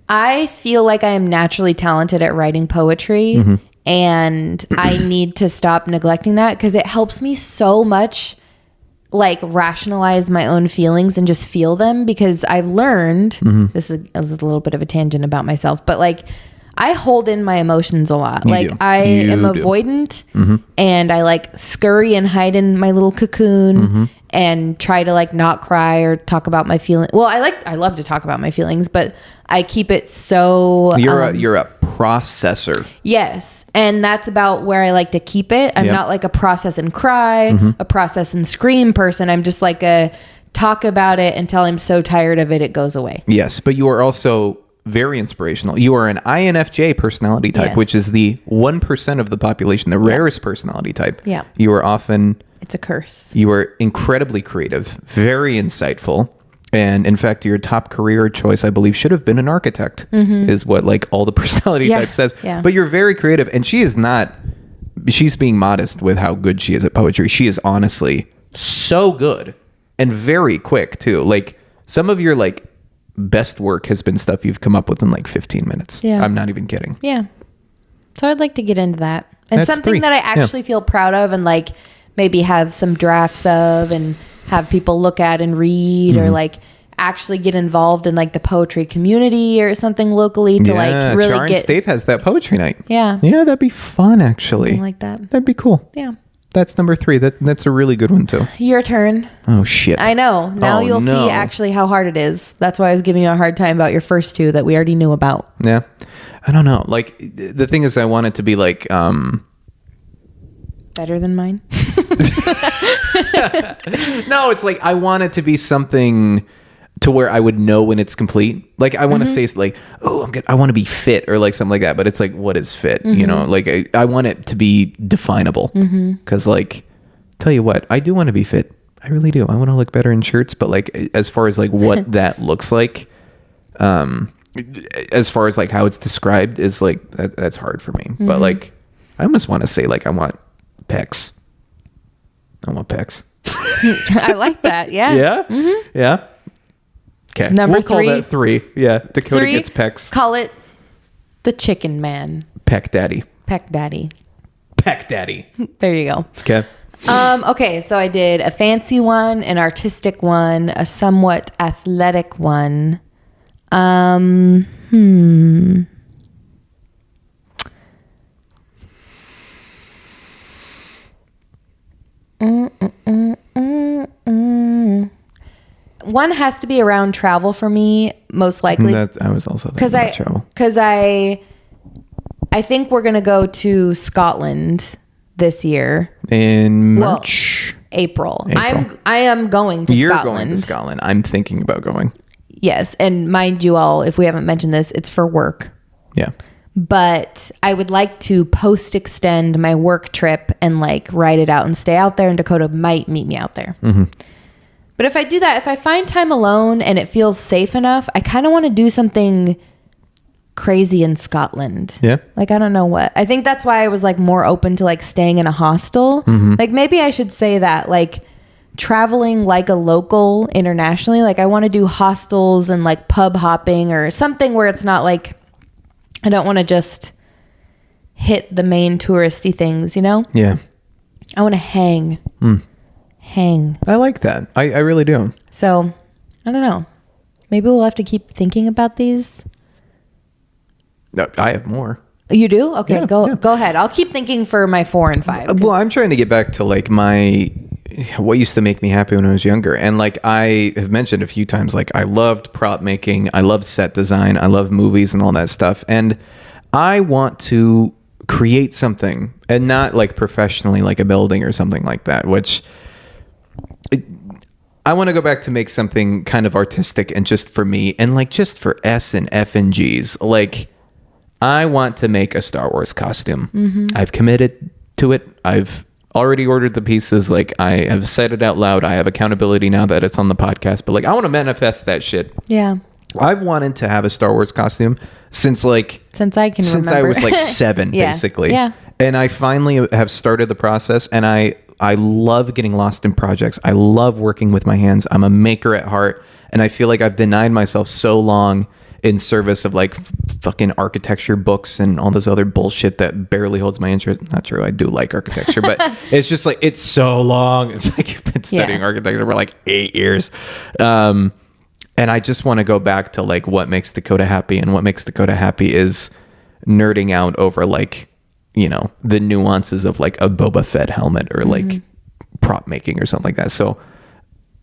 I feel like I am naturally talented at writing poetry Mm-hmm. and I need to stop neglecting that because it helps me so much like rationalize my own feelings and just feel them because I've learned this is a little bit of a tangent about myself, but like I hold in my emotions a lot. You like do. I You am do. avoidant and I like scurry and hide in my little cocoon and try to like not cry or talk about my feelings. Well, I love to talk about my feelings, but I keep it so You're a processor. yes. And that's about where I like to keep it. I'm Yep. not like a process and cry, a process and scream person. I'm just like a talk about it until I'm so tired of it, it goes away. Yes, but you are also very inspirational. You are an INFJ personality type, Yes. which is the 1% of the population, the rarest personality type. Yeah. You are often, It's a curse. you are incredibly creative, very insightful. And in fact, your top career choice, I believe, should have been an architect, is what like all the personality Yeah. type says. Yeah. But you're very creative. And she is not, she's being modest with how good she is at poetry. She is honestly so good and very quick too. Like some of your like best work has been stuff you've come up with in like 15 minutes. Yeah. I'm not even kidding. Yeah. So I'd like to get into that. And That's something 3. that I Yeah. actually feel proud of and like maybe have some drafts of and have people look at and read or like actually get involved in like the poetry community or something locally to like really Charing get State has that poetry night. Yeah. Yeah, that'd be fun actually. Something like that. That'd be cool. Yeah. That's number 3. That's a really good one too. Your turn. Oh shit. I know. Now Oh, you'll no. see actually how hard it is. That's why I was giving you a hard time about your first 2 that we already knew about. Yeah. I don't know. Like the thing is I want it to be like Better than mine. no, it's like I want it to be something to where I would know when it's complete. Like I want to say like, oh, I'm good. I want to be fit or like something like that. But it's like, what is fit? You know, like I want it to be definable. Because like, tell you what, I do want to be fit. I really do. I want to look better in shirts. But like, as far as like what that looks like, as far as like how it's described is like that's hard for me. But like, I almost want to say like I want pecs. I want pecs. I like that. Yeah. Yeah. Yeah. Okay. Number we'll call 3. that 3. Yeah. Dakota 3, gets pecs. Call it the chicken man. Peck daddy. Peck daddy. Peck daddy. There you go. Okay. Okay, so I did a fancy one, an artistic one, a somewhat athletic one. One has to be around travel for me, most likely. I was also thinking Because about travel. I think we're gonna go to Scotland this year. In Well, March. April. April. I am going to You're Scotland. going to Scotland. I'm thinking about going. Yes, and mind you all, if we haven't mentioned this, it's for work. Yeah. But I would like to post extend my work trip and like write it out and stay out there, and Dakota might meet me out there. But if I do that, if I find time alone and it feels safe enough, I kind of want to do something crazy in Scotland. Yeah. Like, I don't know what. I think that's why I was like more open to like staying in a hostel. Like maybe I should say that, like traveling like a local internationally. Like I want to do hostels and like pub hopping or something where it's not like, I don't want to just hit the main touristy things, you know? Yeah. I want to hang. Hang. I like that. I really do. So, I don't know. Maybe we'll have to keep thinking about these. No, I have more. You do? Okay, Yeah, go yeah. go ahead. I'll keep thinking for my 4 and 5. 'cause- Well, I'm trying to get back to like what used to make me happy when I was younger. And like I have mentioned a few times, like I loved prop making, I loved set design, I love movies and all that stuff. And I want to create something, and not like professionally, like a building or something like that, which I want to go back to make something kind of artistic and just for me, and like just for S and F and G's. Like I want to make a Star Wars costume. I've committed to it. I've already ordered the pieces. Like I have said it out loud. I have accountability now that it's on the podcast, but like I want to manifest that shit. Yeah. I've wanted to have a Star Wars costume since like Since I can since remember. I was like 7 Yeah. basically. Yeah. And I finally have started the process, and I love getting lost in projects. I love working with my hands. I'm a maker at heart, and I feel like I've denied myself so long in service of like fucking architecture books and all this other bullshit that barely holds my interest. Not true. I do like architecture, but it's just like, it's so long. It's like I've been studying architecture for like 8 years. And I just want to go back to like what makes Dakota happy, and what makes Dakota happy is nerding out over like, you know, the nuances of like a Boba Fett helmet or like prop making or something like that. So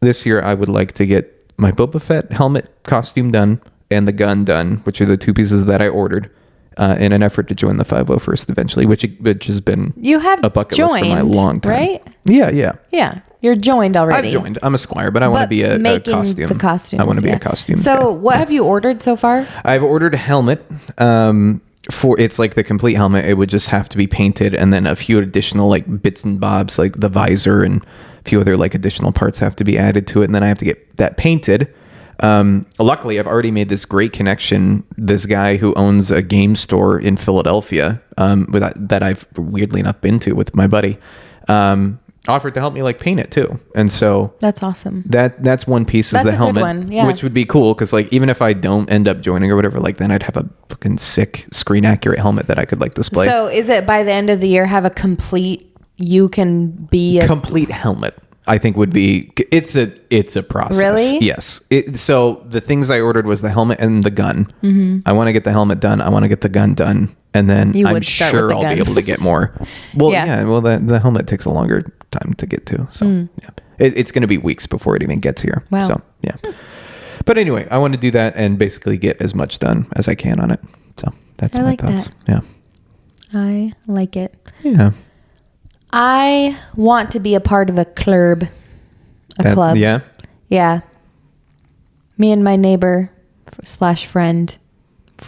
this year I would like to get my Boba Fett helmet costume done and the gun done, which are the 2 pieces that I ordered in an effort to join the 501st eventually, which has been You have a bucket list for my joined, long time. right? Yeah. Yeah. You're joined already. I've joined. I'm a squire, but I want to be a making costume. the costumes, I want to be a costume. So guy. what have you ordered so far? I've ordered a helmet. It's like the complete helmet. It would just have to be painted, and then a few additional like bits and bobs, like the visor and a few other like additional parts have to be added to it, and then I have to get that painted. Luckily, I've already made this great connection. This guy who owns a game store in Philadelphia, that I've weirdly enough been to with my buddy, offered to help me like paint it too. And so that's awesome. That's one piece is That's the a good helmet, one, yeah. which would be cool because like even if I don't end up joining or whatever, like then I'd have a fucking sick screen accurate helmet that I could like display. So is it by the end of the year have a complete? You can be a complete helmet. I think would be it's a process. Really? Yes. So the things I ordered was the helmet and the gun. Mm-hmm. I want to get the helmet done. I want to get the gun done, and then I'm sure I'll be able to get more. Well, yeah. Well, the helmet takes a longer time to get to. So yeah, it's going to be weeks before it even gets here. Wow. So yeah. But anyway, I want to do that and basically get as much done as I can on it. So that's my thoughts. That. Yeah. I like it. Yeah. I want to be a part of a club. Club. Yeah. Yeah. Me and my neighbor / friend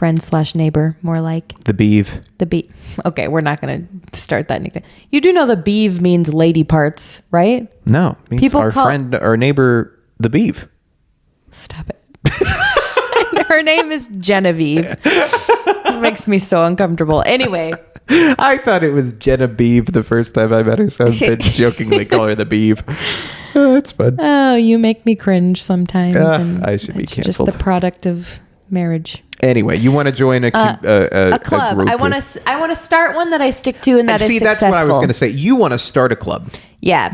/ neighbor, more like. The beeve. The beeve. Okay, we're not going to start that nickname. You do know the beeve means lady parts, right? No. It means our neighbor, the beeve. Stop it. Her name is Genevieve. It makes me so uncomfortable. Anyway. I thought it was Genevieve the first time I met her, so I've been jokingly call her the Beeve. It's fun. Oh, you make me cringe sometimes. And I should be canceled. It's just the product of marriage. Anyway, you want to join a club? I want to start one that I stick to and that is successful. That's what I was going to say. You want to start a club? Yeah,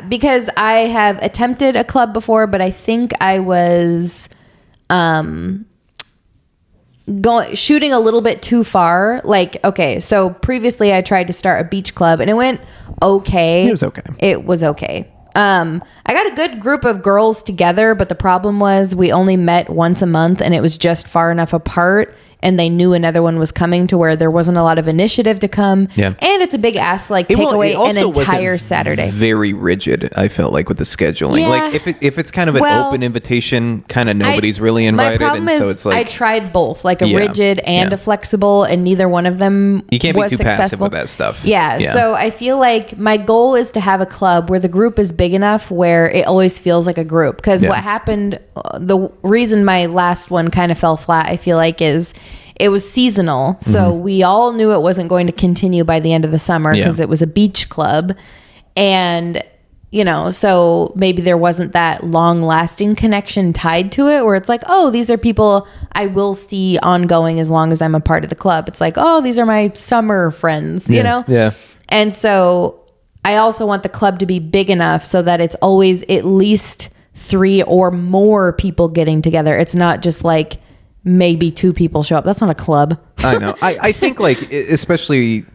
because I have attempted a club before, but I think I was shooting a little bit too far. Like, okay, so previously I tried to start a beach club and it went okay. It was okay. I got a good group of girls together, but the problem was we only met once a month and it was just far enough apart and they knew another one was coming to where there wasn't a lot of initiative to come. Yeah. And it's a big ass to like take away an entire Saturday. Very rigid, I felt like, with the scheduling. Yeah. Like if it's kind of an open invitation, kind of nobody's really invited. My problem is it's like I tried both, like a rigid and a flexible, and neither one of them you can't was be too successful. passive with that stuff. Yeah. So I feel like my goal is to have a club where the group is big enough where it always feels like a group. Because what happened, the reason my last one kind of fell flat, I feel like, is it was seasonal. So we all knew it wasn't going to continue by the end of the summer because it was a beach club. And, you know, so maybe there wasn't that long lasting connection tied to it where it's like, oh, these are people I will see ongoing as long as I'm a part of the club. It's like, oh, these are my summer friends, you know? Yeah. And so I also want the club to be big enough so that it's always at least 3 or more people getting together. It's not just like, maybe 2 people show up. That's not a club. I know. I think like, especially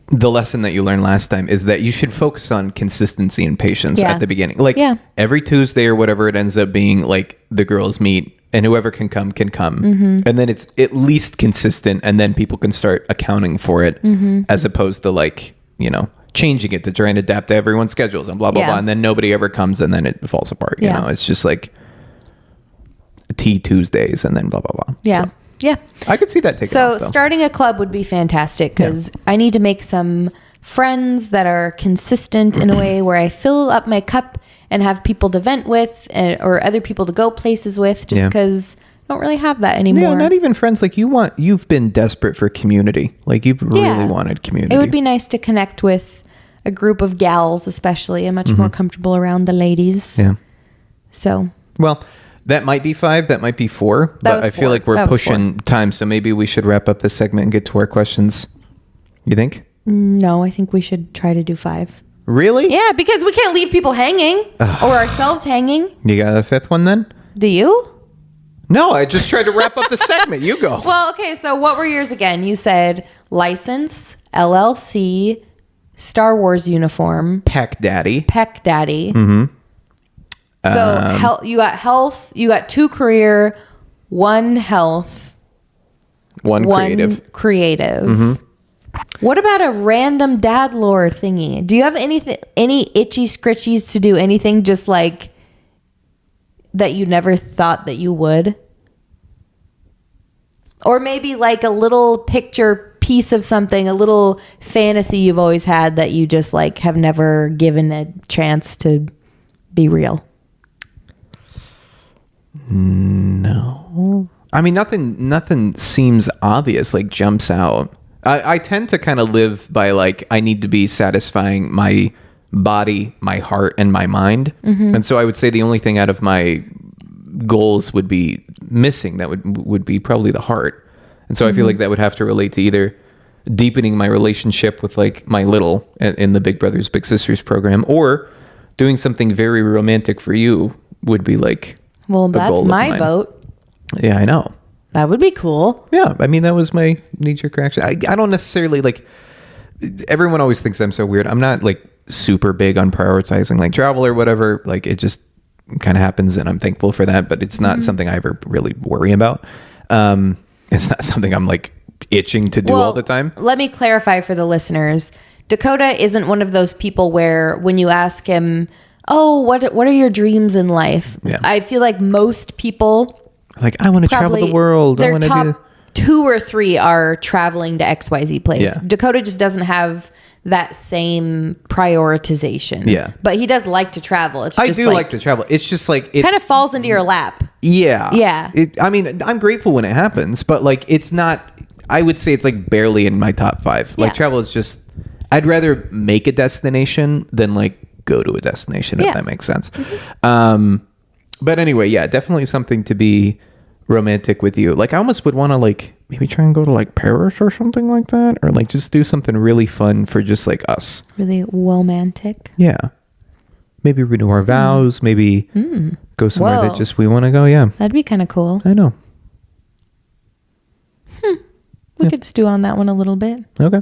the lesson that you learned last time is that you should focus on consistency and patience at the beginning. Like every Tuesday or whatever it ends up being, like the girls meet and whoever can come can come. And then it's at least consistent and then people can start accounting for it as opposed to like, you know, changing it to try and adapt to everyone's schedules and blah, blah, blah. And then nobody ever comes and then it falls apart. You know, it's just like Tea Tuesdays and then blah blah blah. Yeah. So, yeah. I could see that taking off, though. Starting a club would be fantastic because I need to make some friends that are consistent in a way where I fill up my cup and have people to vent with or other people to go places with just because I don't really have that anymore. Yeah, not even friends. Like you've been desperate for community. Like you've really wanted community. It would be nice to connect with a group of gals, especially. I'm much more comfortable around the ladies. Yeah. So. Well, that might be 5. That might be 4. But I feel like we're pushing time. So maybe we should wrap up this segment and get to our questions. You think? No, I think we should try to do 5. Really? Yeah, because we can't leave people hanging or ourselves hanging. You got a 5th one then? Do you? No, I just tried to wrap up the segment. You go. Well, okay. So what were yours again? You said license, LLC, Star Wars uniform. Peck Daddy. Mm-hmm. So you got health, you got 2 career, 1 health, 1 creative. Mm-hmm. What about a random dad lore thingy? Do you have any itchy scritchies to do anything just like that you never thought that you would? Or maybe like a little picture piece of something, a little fantasy you've always had that you just like have never given a chance to be real. No. I mean, nothing seems obvious, like jumps out. I tend to kind of live by like, I need to be satisfying my body, my heart, and my mind. And so I would say the only thing out of my goals would be missing. That would be probably the heart. And so I feel like that would have to relate to either deepening my relationship with like my little in the Big Brothers Big Sisters program, or doing something very romantic for you would be like, well, that's my vote. Yeah, I know. That would be cool. Yeah, I mean, that was my knee-jerk reaction. I don't necessarily like, everyone always thinks I'm so weird. I'm not like super big on prioritizing like travel or whatever. Like it just kind of happens and I'm thankful for that, but it's not something I ever really worry about. It's not something I'm like itching to do all the time. Let me clarify for the listeners. Dakota isn't one of those people where when you ask him, oh, what are your dreams in life? Yeah. I feel like most people, like, I want to travel the world. Their top 2 or 3 are traveling to XYZ place. Yeah. Dakota just doesn't have that same prioritization. Yeah. But he does like to travel. It's I just do like to travel. It's just like, it kind of falls into your lap. Yeah. Yeah. I mean, I'm grateful when it happens, but like, it's not, I would say it's like barely in my top 5. Like travel is just, I'd rather make a destination than like go to a destination, if that makes sense. But anyway, yeah, definitely something to be romantic with you. Like I almost would want to like maybe try and go to like Paris or something like that, or like just do something really fun for just like us. Really romantic. Yeah. Maybe renew our vows, maybe go somewhere that just we want to go. Yeah. That'd be kind of cool. I know. We could stew on that one a little bit. Okay.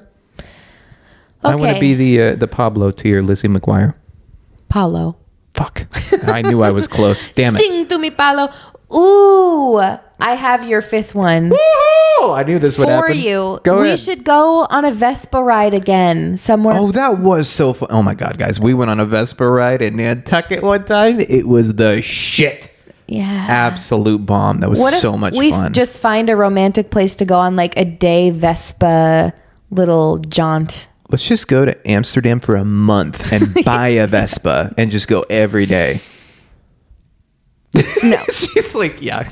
I want to be the Pablo to your Lizzie McGuire. Paulo. Fuck. I knew I was close. Damn it. Sing to me, Paulo. Ooh, I have your 5th one. Woohoo! I knew this would happen. For you. Go we ahead. should go on a Vespa ride again somewhere. Oh, that was so fun. Oh my God, guys. We went on a Vespa ride in Nantucket one time. It was the shit. Yeah. Absolute bomb. That was so much we fun. just find a romantic place to go on like a day Vespa little jaunt? Let's just go to Amsterdam for a month and buy a Vespa and just go every day. No. She's like, yeah.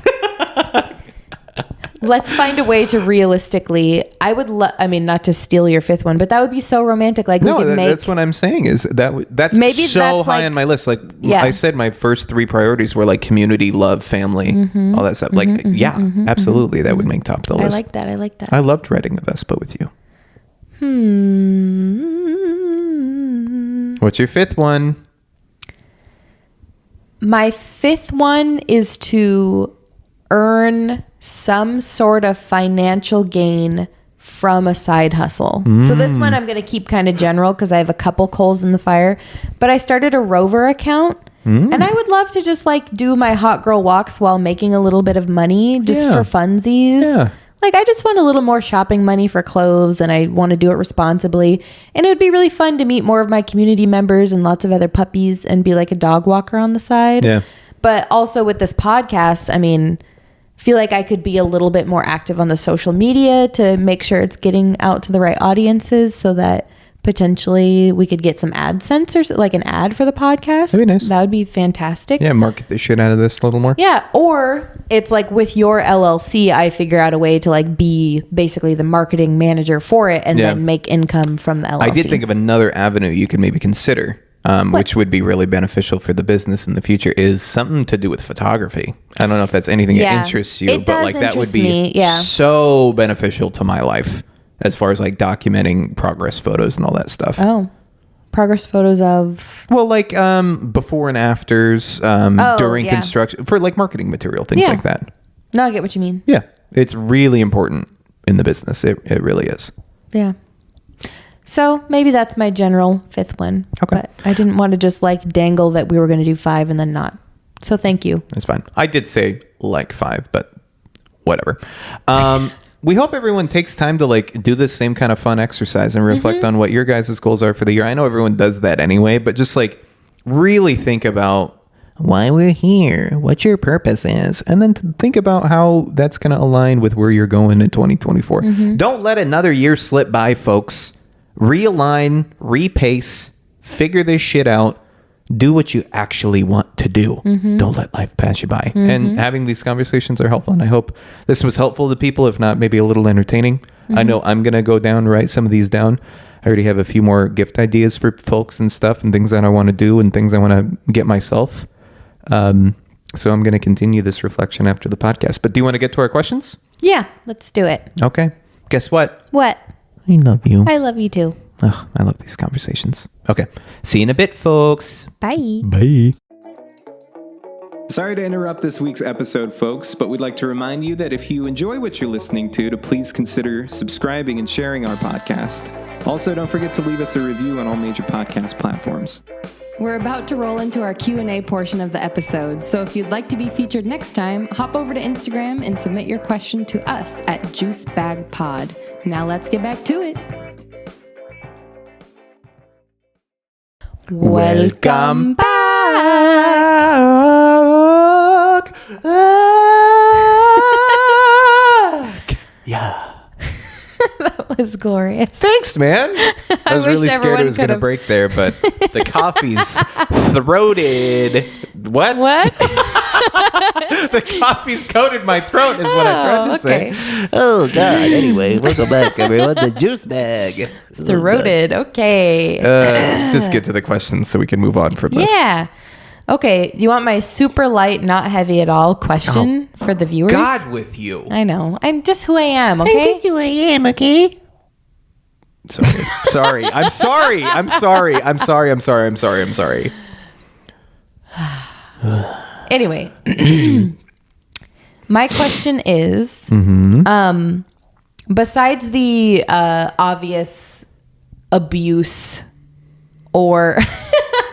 Let's find a way to realistically. I would I mean, not to steal your 5th one, but that would be so romantic. Like No, we could make. that's what I'm saying is that's Maybe so that's high like- on my list. Like Yeah. I said, my first 3 priorities were like community, love, family, all that stuff. Like, absolutely. That would make top of the I list. like that. I like that. I loved riding a Vespa with you. What's your 5th one? My 5th one is to earn some sort of financial gain from a side hustle. So this one I'm going to keep kind of general because I have a couple coals in the fire. But I started a Rover account. And I would love to just like do my hot girl walks while making a little bit of money just for funsies. Yeah. Like I just want a little more shopping money for clothes and I want to do it responsibly. And it would be really fun to meet more of my community members and lots of other puppies and be like a dog walker on the side. Yeah. But also with this podcast, I mean, feel like I could be a little bit more active on the social media to make sure it's getting out to the right audiences so that potentially we could get some AdSense or like an ad for the podcast. That'd be nice. That would be fantastic. Yeah, market the shit out of this a little more. Yeah, or it's like with your LLC, I figure out a way to like be basically the marketing manager for it and then make income from the LLC. I did think of another avenue you could maybe consider, which would be really beneficial for the business in the future, is something to do with photography. I don't know if that's anything that interests you, It but does like that would interest be me, yeah. so beneficial to my life as far as like documenting progress photos and all that stuff. Oh, progress photos of... Well, like before and afters, during construction, for like marketing material, things like that. No, I get what you mean. Yeah, it's really important in the business. It really is. Yeah. So maybe that's my general 5th one. Okay. But I didn't want to just like dangle that we were going to do 5 and then not. So thank you. That's fine. I did say like 5, but whatever. we hope everyone takes time to like do this same kind of fun exercise and reflect on what your guys' goals are for the year. I know everyone does that anyway, but just like really think about why we're here, what your purpose is, and then to think about how that's going to align with where you're going in 2024. Don't let another year slip by, folks. Realign, repace, figure this shit out. Do what you actually want to do. Don't let life pass you by. And having these conversations are helpful. And I hope this was helpful to people, if not maybe a little entertaining. I know I'm going to go down, write some of these down. I already have a few more gift ideas for folks and stuff and things that I want to do and things I want to get myself. So I'm going to continue this reflection after the podcast. But do you want to get to our questions? Yeah, let's do it. Okay. Guess what? What? I love you. I love you too. Oh, I love these conversations. Okay. See you in a bit, folks. Bye. Bye. Sorry to interrupt this week's episode, folks, but we'd like to remind you that if you enjoy what you're listening to please consider subscribing and sharing our podcast. Also, don't forget to leave us a review on all major podcast platforms. We're about to roll into our Q&A portion of the episode, so if you'd like to be featured next time, hop over to Instagram and submit your question to us at JuiceBagPod. Now let's get back to it. Welcome back. Yeah. That was glorious. Thanks, man. I was wish really scared everyone it was going to could've- break there, but the coffee's throated. What? What? The coffee's coated my throat is what I tried to okay. say. Oh, God. Anyway, welcome back, everyone. The juice bag. Throated. Okay. Just get to the questions so we can move on from this. Yeah. Okay. You want my super light, not heavy at all question for the viewers? God with you. I know. I'm just who I am, okay? who I am, okay? Sorry. I'm sorry. I'm sorry. I'm sorry. I'm sorry. I'm sorry. I'm sorry. Anyway, my question is, besides the obvious abuse or,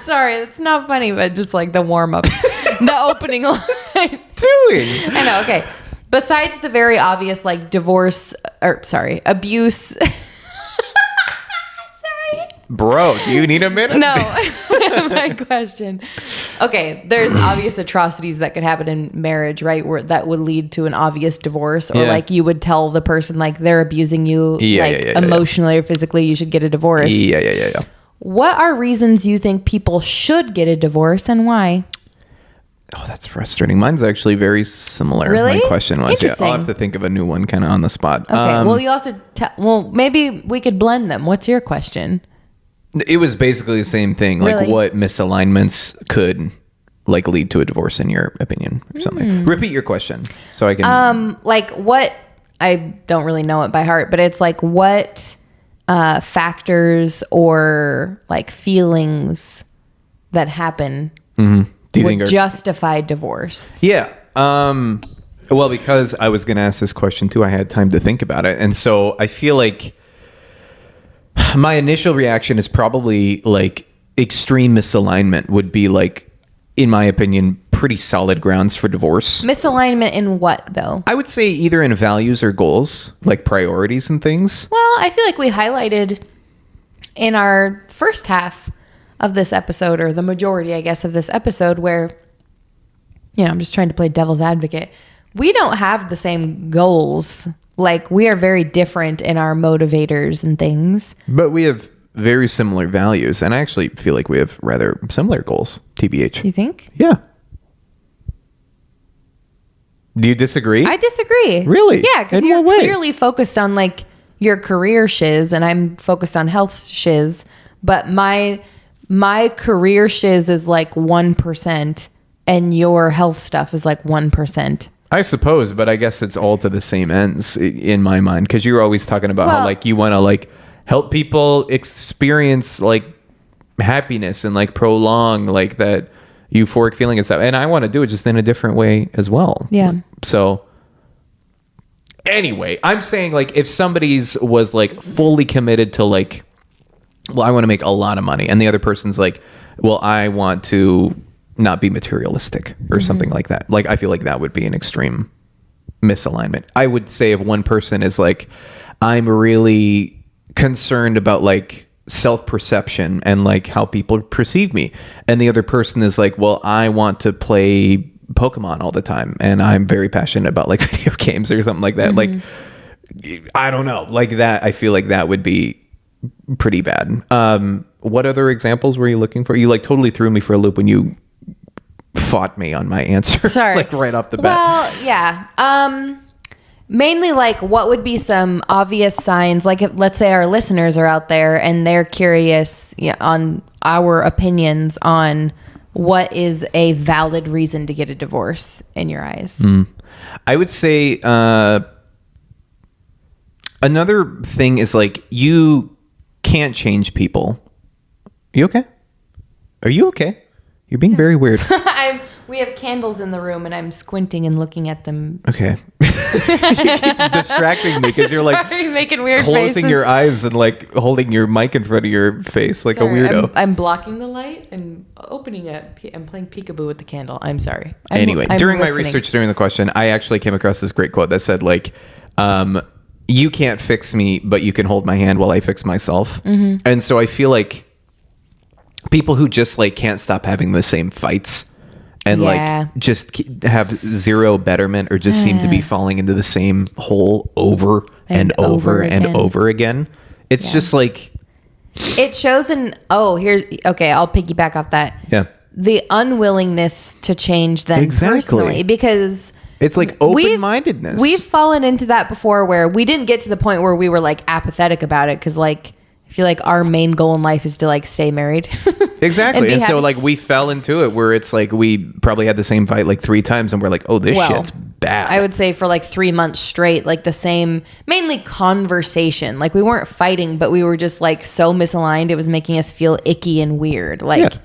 sorry, that's not funny, but just like the warm up, the opening line. Doing. I know. Okay. Besides the very obvious, like divorce or abuse. Bro, do you need a minute? No, my question. Okay, there's obvious atrocities that could happen in marriage, right? Where that would lead to an obvious divorce, or Yeah. like you would tell the person like they're abusing you, emotionally or physically, you should get a divorce. Yeah. What are reasons you think people should get a divorce and why? Oh, that's frustrating. Mine's actually very similar. Really? My question was, yeah, Interesting. I'll have to think of a new one kind of on the spot. Okay, well you'll have to. Well, maybe we could blend them. What's your question? It was basically the same thing. Like Really? what misalignments could like lead to a divorce in your opinion or something. Repeat your question so I can. Like what? I don't really know it by heart, but it's like what factors or like feelings that happen Do you would think? justify divorce? Yeah. Well, because I was going to ask this question too, I had time to think about it, and so I feel like my initial reaction is probably like extreme misalignment would be like, in my opinion, pretty solid grounds for divorce. Misalignment in what though? I would say either in values or goals, like priorities and things. Well, I feel like we highlighted in our first half of this episode, or the majority, I guess, of this episode, where, you know, I'm just trying to play devil's advocate. We don't have the same goals. Like, we are very different in our motivators and things. But we have very similar values, and I actually feel like we have rather similar goals, TBH. You think? Yeah. Do you disagree? I disagree. Really? Yeah, because In you're what way? clearly focused on like your career shiz, and I'm focused on health shiz. But my career shiz is like 1%, and your health stuff is like 1%. I suppose, but I guess it's all to the same ends in my mind, because you're always talking about how Well- like you want to like help people experience like happiness and like prolong like that euphoric feeling and stuff, and I want to do it just in a different way as well. Yeah. So anyway, I'm saying like if somebody's was like fully committed to like, well, I want to make a lot of money, and the other person's like, well, I want to not be materialistic or something like that. Like, I feel like that would be an extreme misalignment. I would say if one person is like, I'm really concerned about like self-perception and like how people perceive me, and the other person is like, well, I want to play Pokemon all the time and I'm very passionate about like video games or something like that. Like, I don't know, like that. I feel like that would be pretty bad. What other examples were you looking for? You like totally threw me for a loop when you fought me on my answer. Sorry. Like right off the bat. Well, yeah. Mainly like what would be some obvious signs, like if, let's say our listeners are out there and they're curious on our opinions on what is a valid reason to get a divorce in your eyes. I would say another thing is like you can't change people. You okay? Are you okay? You're being very weird. We have candles in the room and I'm squinting and looking at them. Okay. You keep distracting me because you're like Sorry, making weird closing faces. your eyes and like holding your mic in front of your face like Sorry, a weirdo. I'm blocking the light and opening it. I'm playing peekaboo with the candle. I'm sorry. Anyway, I'm during listening. my research during the question, I actually came across this great quote that said like, you can't fix me, but you can hold my hand while I fix myself. And so I feel like people who just like can't stop having the same fights and Yeah. like just have zero betterment or just seem to be falling into the same hole over and over and again. over again. It's just like, It shows okay, I'll piggyback off that. yeah, The unwillingness to change them Exactly. personally, because it's like open-mindedness. We've fallen into that before where we didn't get to the point where we were like apathetic about it because like I feel like our main goal in life is to like stay married. Exactly. be And so happy. like we fell into it where it's like we probably had the same fight like 3 times and we're like, oh, this Well, shit's bad. I would say for like 3 months straight, like the same, mainly conversation. Like we weren't fighting, but we were just like so misaligned. It was making us feel icky and weird, like Yeah.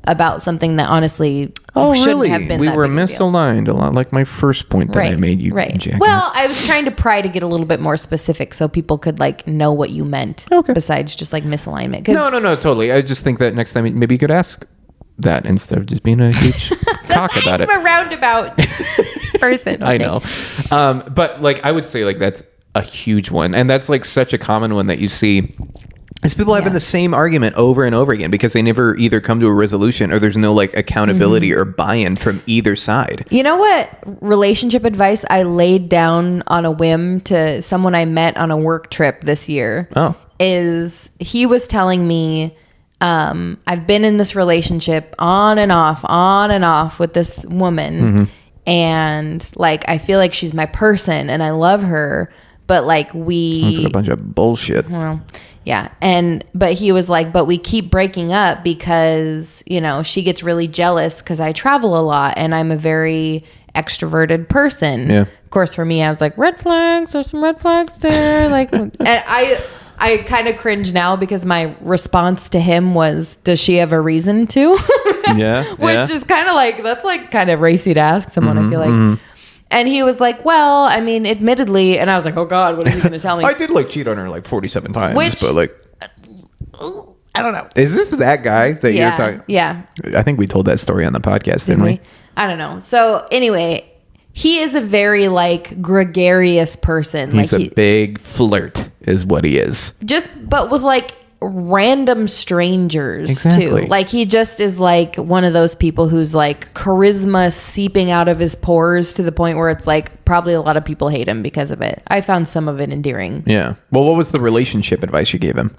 about something that honestly Oh, shouldn't really? have been. We that were big a deal. misaligned a lot, like my first point that I made you, jackass. Well, I was trying to pry to get a little bit more specific so people could like know what you meant. Okay. Besides just like misalignment. 'Cause no, totally. I just think that next time maybe you could ask that instead of just being a huge cock about it. I'm a roundabout person. I okay. know. But like I would say like that's a huge one. And that's like such a common one that you see is people having the same argument over and over again because they never either come to a resolution or there's no like accountability or buy-in from either side. You know what relationship advice I laid down on a whim to someone I met on a work trip this year? Oh. Is he was telling me, I've been in this relationship on and off with this woman. And like, I feel like she's my person and I love her, but like Sounds like a bunch of bullshit. well, yeah. But he was like, but we keep breaking up because, you know, she gets really jealous because I travel a lot and I'm a very extroverted person. Yeah. Of course, for me, I was like, red flags, there's some red flags there. Like, and I kind of cringe now because my response to him was, does she have a reason to? Yeah. Which is kind of like, that's like kind of racy to ask someone, I feel like. And he was like, well, I mean, admittedly, and I was like, oh God, what is he going to tell me? I did like cheat on her like 47 times, Which- but like, I don't know. is this that guy that you're Yeah. talking? Yeah. I think we told that story on the podcast, didn't we? I don't know. So anyway, he is a very like gregarious person. He's like a big flirt is what he is. but with like random strangers Exactly. too. Like he just is like one of those people who's like charisma seeping out of his pores to the point where it's like probably a lot of people hate him because of it. I found some of it endearing. Yeah. Well, what was the relationship advice you gave him?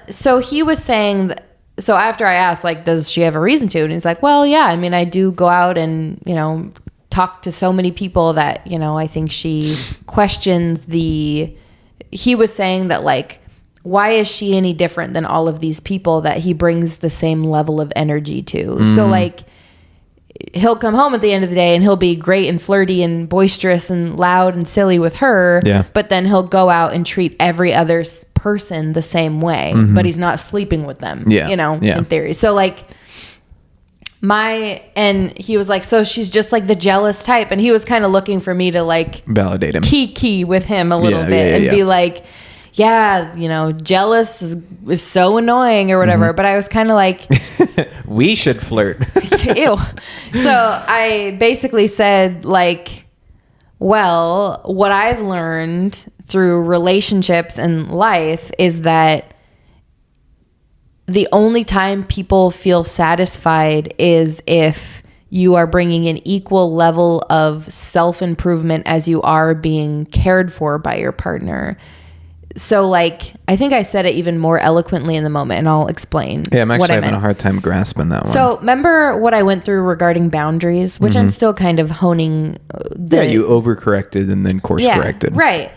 So he was saying so after I asked like, does she have a reason to? And he's like, well, yeah, I mean, I do go out and, you know, talk to so many people that, you know, I think she questions he was saying that like, why is she any different than all of these people that he brings the same level of energy to? So like he'll come home at the end of the day and he'll be great and flirty and boisterous and loud and silly with her. Yeah. But then he'll go out and treat every other person the same way, but he's not sleeping with them, Yeah. you know, Yeah. in theory. So like and he was like, so she's just like the jealous type. And he was kind of looking for me to like Validate him. key with him a little Yeah, bit yeah, and yeah. be like, yeah, you know, jealous is so annoying or whatever. But I was kind of like, We should flirt. ew. So I basically said like, Well, what I've learned through relationships and life is that the only time people feel satisfied is if you are bringing an equal level of self-improvement as you are being cared for by your partner. So, like, I think I said it even more eloquently in the moment, and I'll explain. Yeah, I'm what actually I having meant. a hard time grasping that one. So, remember what I went through regarding boundaries, which I'm still kind of honing. You overcorrected and then course corrected. Right.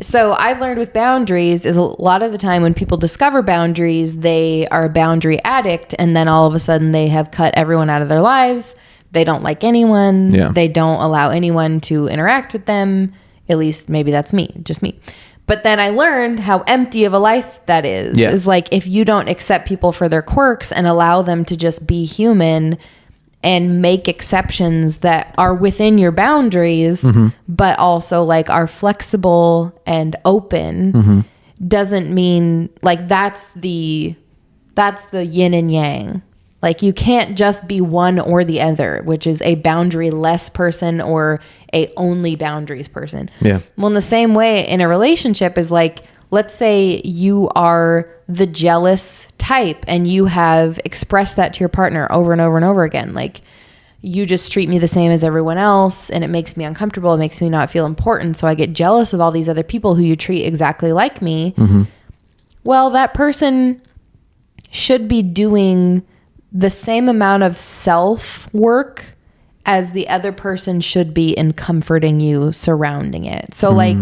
So I've learned with boundaries is a lot of the time when people discover boundaries, they are a boundary addict, and then all of a sudden they have cut everyone out of their lives. They don't like anyone. Yeah. They don't allow anyone to interact with them. At least maybe that's me, just me. But then I learned how empty of a life that is. Yeah. Is like if you don't accept people for their quirks and allow them to just be human and make exceptions that are within your boundaries, but also like are flexible and open, doesn't mean like that's the yin and yang. Like you can't just be one or the other, which is a boundary-less person or a only boundaries person. Yeah. Well, in the same way, in a relationship is like, let's say you are the jealous type and you have expressed that to your partner over and over and over again. Like, you just treat me the same as everyone else and it makes me uncomfortable. It makes me not feel important. So I get jealous of all these other people who you treat exactly like me. Well, that person should be doing the same amount of self-work as the other person should be in comforting you surrounding it. So like,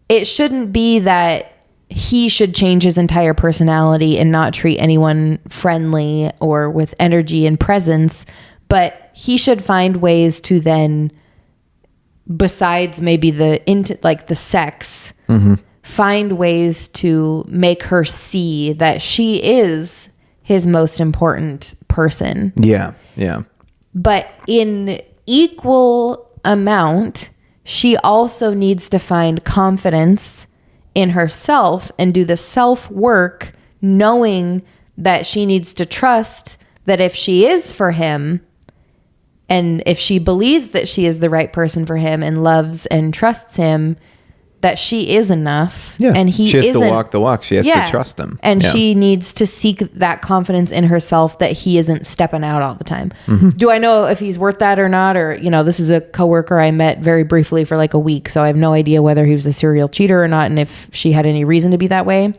it shouldn't be that he should change his entire personality and not treat anyone friendly or with energy and presence, but he should find ways to then, besides maybe the sex, find ways to make her see that she is his most important person. Yeah. Yeah. But in equal amount, she also needs to find confidence in herself and do the self-work, knowing that she needs to trust that if she is for him, and if she believes that she is the right person for him and loves and trusts him, that she is enough. Yeah. And he she has isn't. to walk the walk. She has to trust him. And Yeah. she needs to seek that confidence in herself that he isn't stepping out all the time. Do I know if he's worth that or not? Or, this is a coworker I met very briefly for like a week. So I have no idea whether he was a serial cheater or not. And if she had any reason to be that way.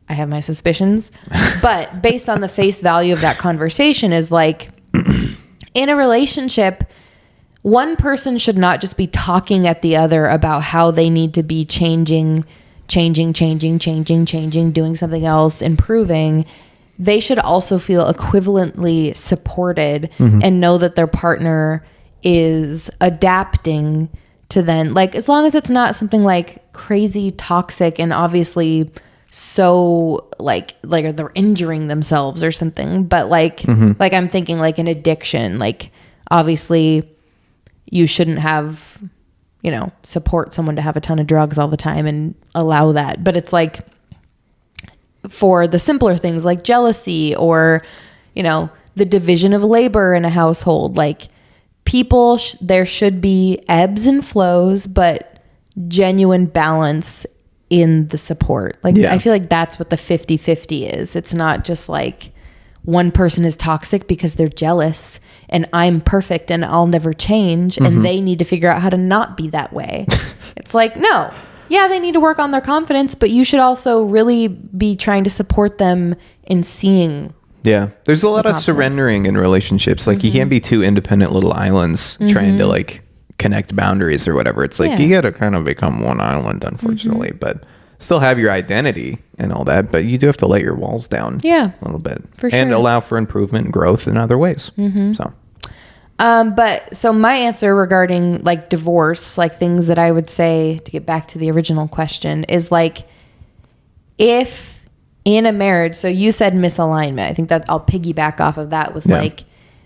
I have my suspicions. But based on the face value of that conversation is like, in a relationship, one person should not just be talking at the other about how they need to be changing, doing something else, improving. They should also feel equivalently supported and know that their partner is adapting to then, like, as long as it's not something like crazy toxic and obviously so like they're injuring themselves or something, but like I'm thinking like an addiction, like obviously you shouldn't have, support someone to have a ton of drugs all the time and allow that. But it's like for the simpler things like jealousy or, the division of labor in a household, like people, there should be ebbs and flows, but genuine balance in the support. Like, Yeah. I feel like that's what the 50-50 is. It's not just like one person is toxic because they're jealous and I'm perfect and I'll never change and they need to figure out how to not be that way. It's like, no. Yeah, they need to work on their confidence, but you should also really be trying to support them in seeing. Yeah. There's a lot of confidence. surrendering in relationships. Like you can't be two independent little islands trying to like connect boundaries or whatever. It's like you got to kind of become one island, unfortunately, but still have your identity and all that. But you do have to let your walls down Yeah, a little bit for and sure. allow for improvement and growth in other ways. So But so my answer regarding like divorce, like things that I would say to get back to the original question is like, if in a marriage, so you said misalignment, I think that I'll piggyback off of that with like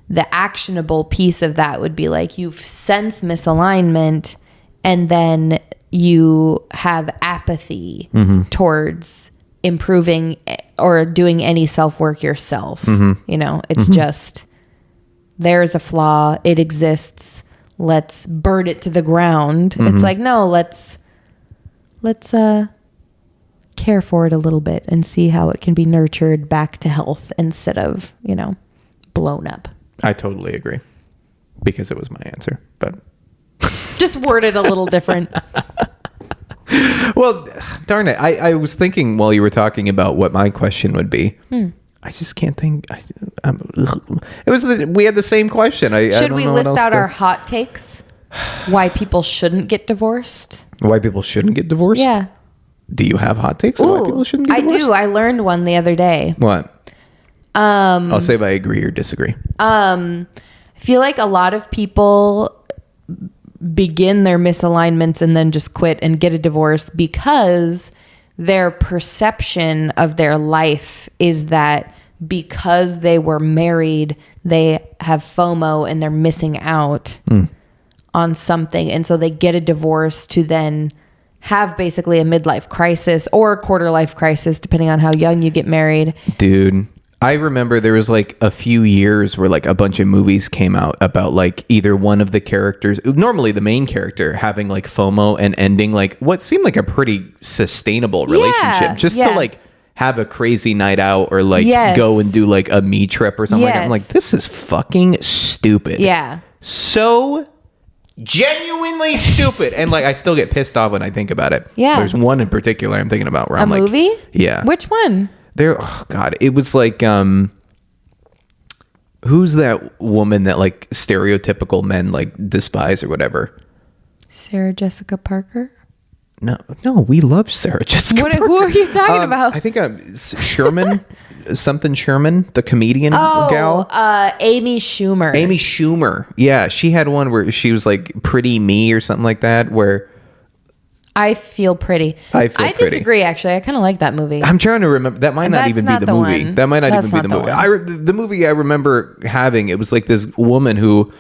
the actionable piece of that would be like, you've sensed misalignment and then you have apathy towards improving or doing any self-work yourself. It's just, there's a flaw, it exists, let's burn it to the ground. It's like, no, let's care for it a little bit and see how it can be nurtured back to health instead of, blown up. I totally agree, because it was my answer, but Just worded a little different. well, darn it. I was thinking while you were talking about what my question would be. I just can't think. We had the same question. Should we list out our hot takes? Why people shouldn't get divorced? Why people shouldn't get divorced? Yeah. Do you have hot takes on why people shouldn't get divorced? I do. I learned one the other day. What? I'll say if I agree or disagree. I feel like a lot of people begin their misalignments and then just quit and get a divorce because their perception of their life is that because they were married, they have FOMO and they're missing out on something. And so they get a divorce to then have basically a midlife crisis or a quarter life crisis, depending on how young you get married. Dude, I remember there was like a few years where like a bunch of movies came out about like either one of the characters, normally the main character, having like FOMO and ending like what seemed like a pretty sustainable relationship just to like have a crazy night out or like go and do like a me trip or something like that. I'm like, this is fucking stupid. Yeah. So genuinely stupid. And like I still get pissed off when I think about it. Yeah. There's one in particular I'm thinking about where I'm like, movie? Yeah. Which one? Oh God, it was like who's that woman that like stereotypical men like despise or whatever? Sarah Jessica Parker? No, we love Sarah Jessica Parker. Who are you talking about? I think Sherman, something Sherman, the comedian gal. Amy Schumer. Amy Schumer. Yeah, she had one where she was like Pretty Me or something like that where I Feel Pretty. I disagree, actually. I kind of like that movie. I'm trying to remember. That might not even be the movie. One. That might not That's even be the movie. The movie I remember having, it was like this woman who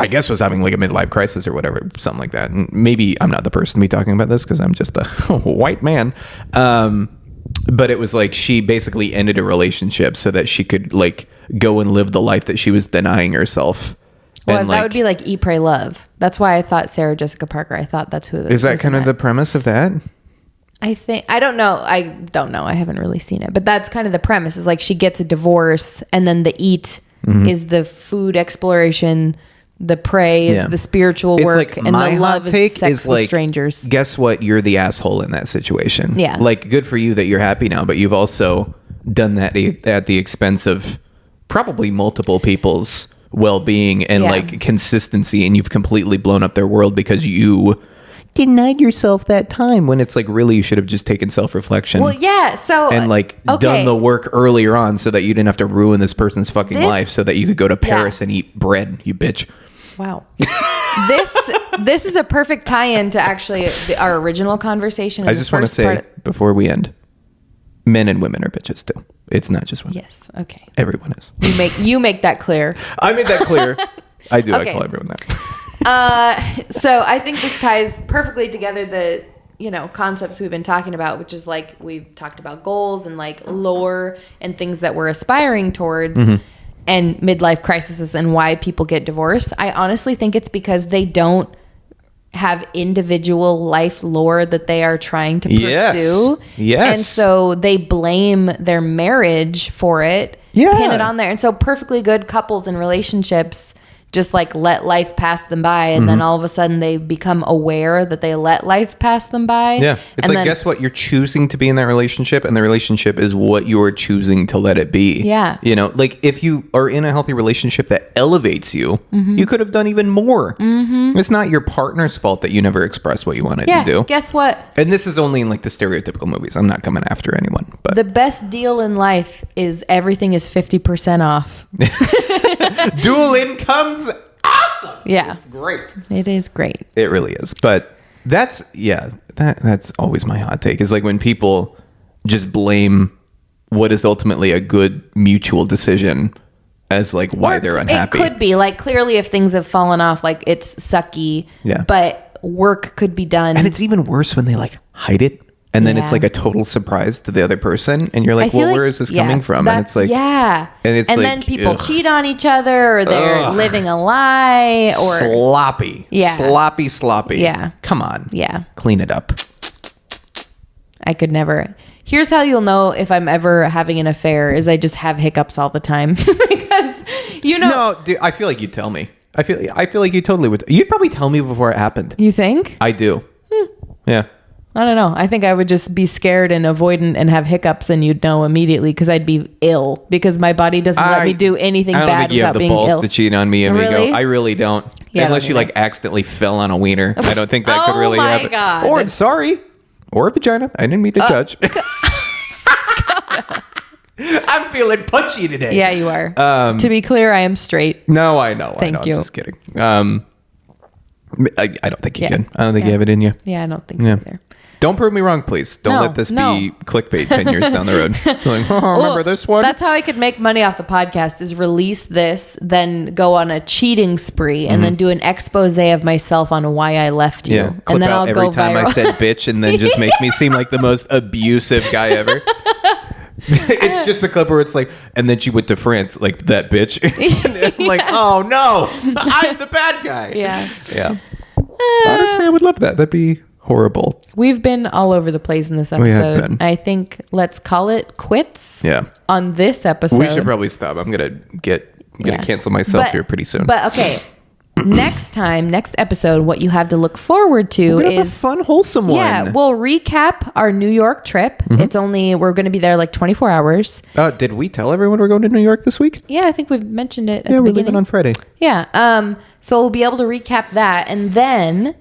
I guess was having like a midlife crisis or whatever, something like that. And maybe I'm not the person to be talking about this because I'm just a white man. But it was like she basically ended a relationship so that she could like go and live the life that she was denying herself. Well, and that would be like Eat, Pray, Love. That's why I thought Sarah Jessica Parker. I thought that's who. Is that kind of the premise of that? I think, I don't know. I haven't really seen it, but that's kind of the premise. Is like she gets a divorce, and then the eat is the food exploration. The pray is the spiritual work, and the love is sex with strangers. Guess what? You're the asshole in that situation. Yeah. Like, good for you that you're happy now, but you've also done that at the expense of probably multiple people's well-being and like consistency, and you've completely blown up their world because you denied yourself that time when it's like really you should have just taken self-reflection. Well, yeah. So and like done the work earlier on so that you didn't have to ruin this person's fucking life so that you could go to Paris and eat bread, you bitch. Wow. This is a perfect tie-in to actually our original conversation. I just want to say before we end, men and women are bitches too. It's not just women. Yes. Okay. Everyone is. You make that clear. I made that clear. I do. Okay. I call everyone that. So I think this ties perfectly together the concepts we've been talking about, which is like we've talked about goals and like lore and things that we're aspiring towards. And midlife crises and why people get divorced. I honestly think it's because they don't have individual life lore that they are trying to pursue. Yes. And so they blame their marriage for it. Yeah. Pin it on there. And so perfectly good couples and relationships just like let life pass them by, and then all of a sudden they become aware that they let life pass them by. Yeah. It's like, guess what? You're choosing to be in that relationship, and the relationship is what you're choosing to let it be. Yeah. Like if you are in a healthy relationship that elevates you, you could have done even more. It's not your partner's fault that you never expressed what you wanted to do. Guess what? And this is only in like the stereotypical movies. I'm not coming after anyone, but The best deal in life is everything is 50% off. dual incomes, awesome. Yeah. It's great. It is great. It really is. But that's always my hot take, is like when people just blame what is ultimately a good mutual decision as like why they're unhappy. It could be like clearly if things have fallen off, like it's sucky. Yeah. But work could be done. And it's even worse when they like hide it. And then it's Yeah. like a total surprise to the other person. And you're I like, feel well, like- where is this yeah, coming from? that- And it's like, yeah. and it's then like, people ugh. cheat on each other, or they're Ugh. living a lie, or sloppy. Yeah. Sloppy. Yeah. Come on. yeah. Clean it up. I could never. Here's how you'll know if I'm ever having an affair: is I just have hiccups all the time because No, dude, I feel like you'd tell me. I feel like you totally would. You'd probably tell me before it happened. You think? I do. Yeah. I don't know. I think I would just be scared and avoidant and have hiccups, and you'd know immediately because I'd be ill because my body doesn't let me do anything I don't bad think you have without the being balls ill. to cheat on me, amigo. Really? I really don't. Yeah, I Unless don't you like accidentally fell on a wiener. I don't think that could Oh really my happen. God. Or sorry. Or a vagina. I didn't mean to judge. I'm feeling punchy today. Yeah, you are. To be clear, I am straight. No, I know. Thank I know. you. I'm just kidding. I don't think you Yeah. can. I don't think you Yeah. have it in you. Yeah, I don't think so Yeah. either. Don't prove me wrong, please. Don't No, let this no. be clickball 10 years down the road. Like, oh, remember Ooh, this one? That's how I could make money off the podcast: is release this, then go on a cheating spree, and then do an expose of myself on why I left you. Yeah, clip and then out I'll every go time viral. I said bitch, and then just make me seem like the most abusive guy ever. It's just the clip where it's like, and then she went to France, like that bitch. And I'm like, oh no, I'm the bad guy. Yeah. Yeah. Honestly, I would love that. That'd be horrible. We've been all over the place in this We have episode. been. I think let's call it quits. Yeah. On this episode. We should probably stop. I'm gonna cancel myself here pretty soon. But okay, next episode, what you have to look forward to We're gonna have a is fun, wholesome one. yeah, we'll recap our New York trip. Mm-hmm. We're going to be there like 24 hours. Did we tell everyone we're going to New York this week? Yeah, I think we've mentioned it at Yeah, the we're beginning. leaving on Friday. Yeah. So we'll be able to recap that. And then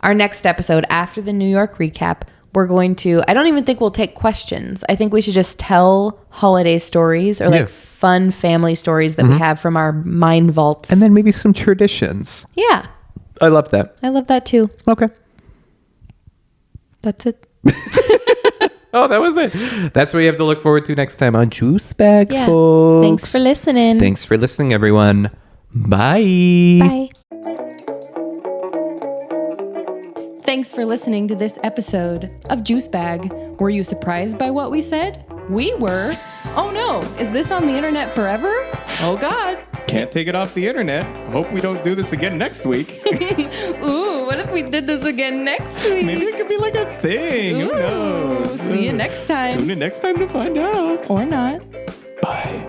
our next episode after the New York recap, we're going to, I don't even think we'll take questions. I think we should just tell holiday stories or like Yeah. fun family stories that we have from our mind vaults. And then maybe some traditions. Yeah. I love that. I love that too. Okay. That's it. Oh, that was it. That's what you have to look forward to next time on Juice Bag, Yeah. folks. Thanks for listening. Thanks for listening, everyone. Bye. Bye. Thanks for listening to this episode of Juice Bag. Were you surprised by what we said? We were. Oh no, is this on the internet forever? Oh God. Can't take it off the internet. Hope we don't do this again next week. Ooh, what if we did this again next week? Maybe it could be like a thing. Who knows? See you next time. Tune in next time to find out. Or not. Bye.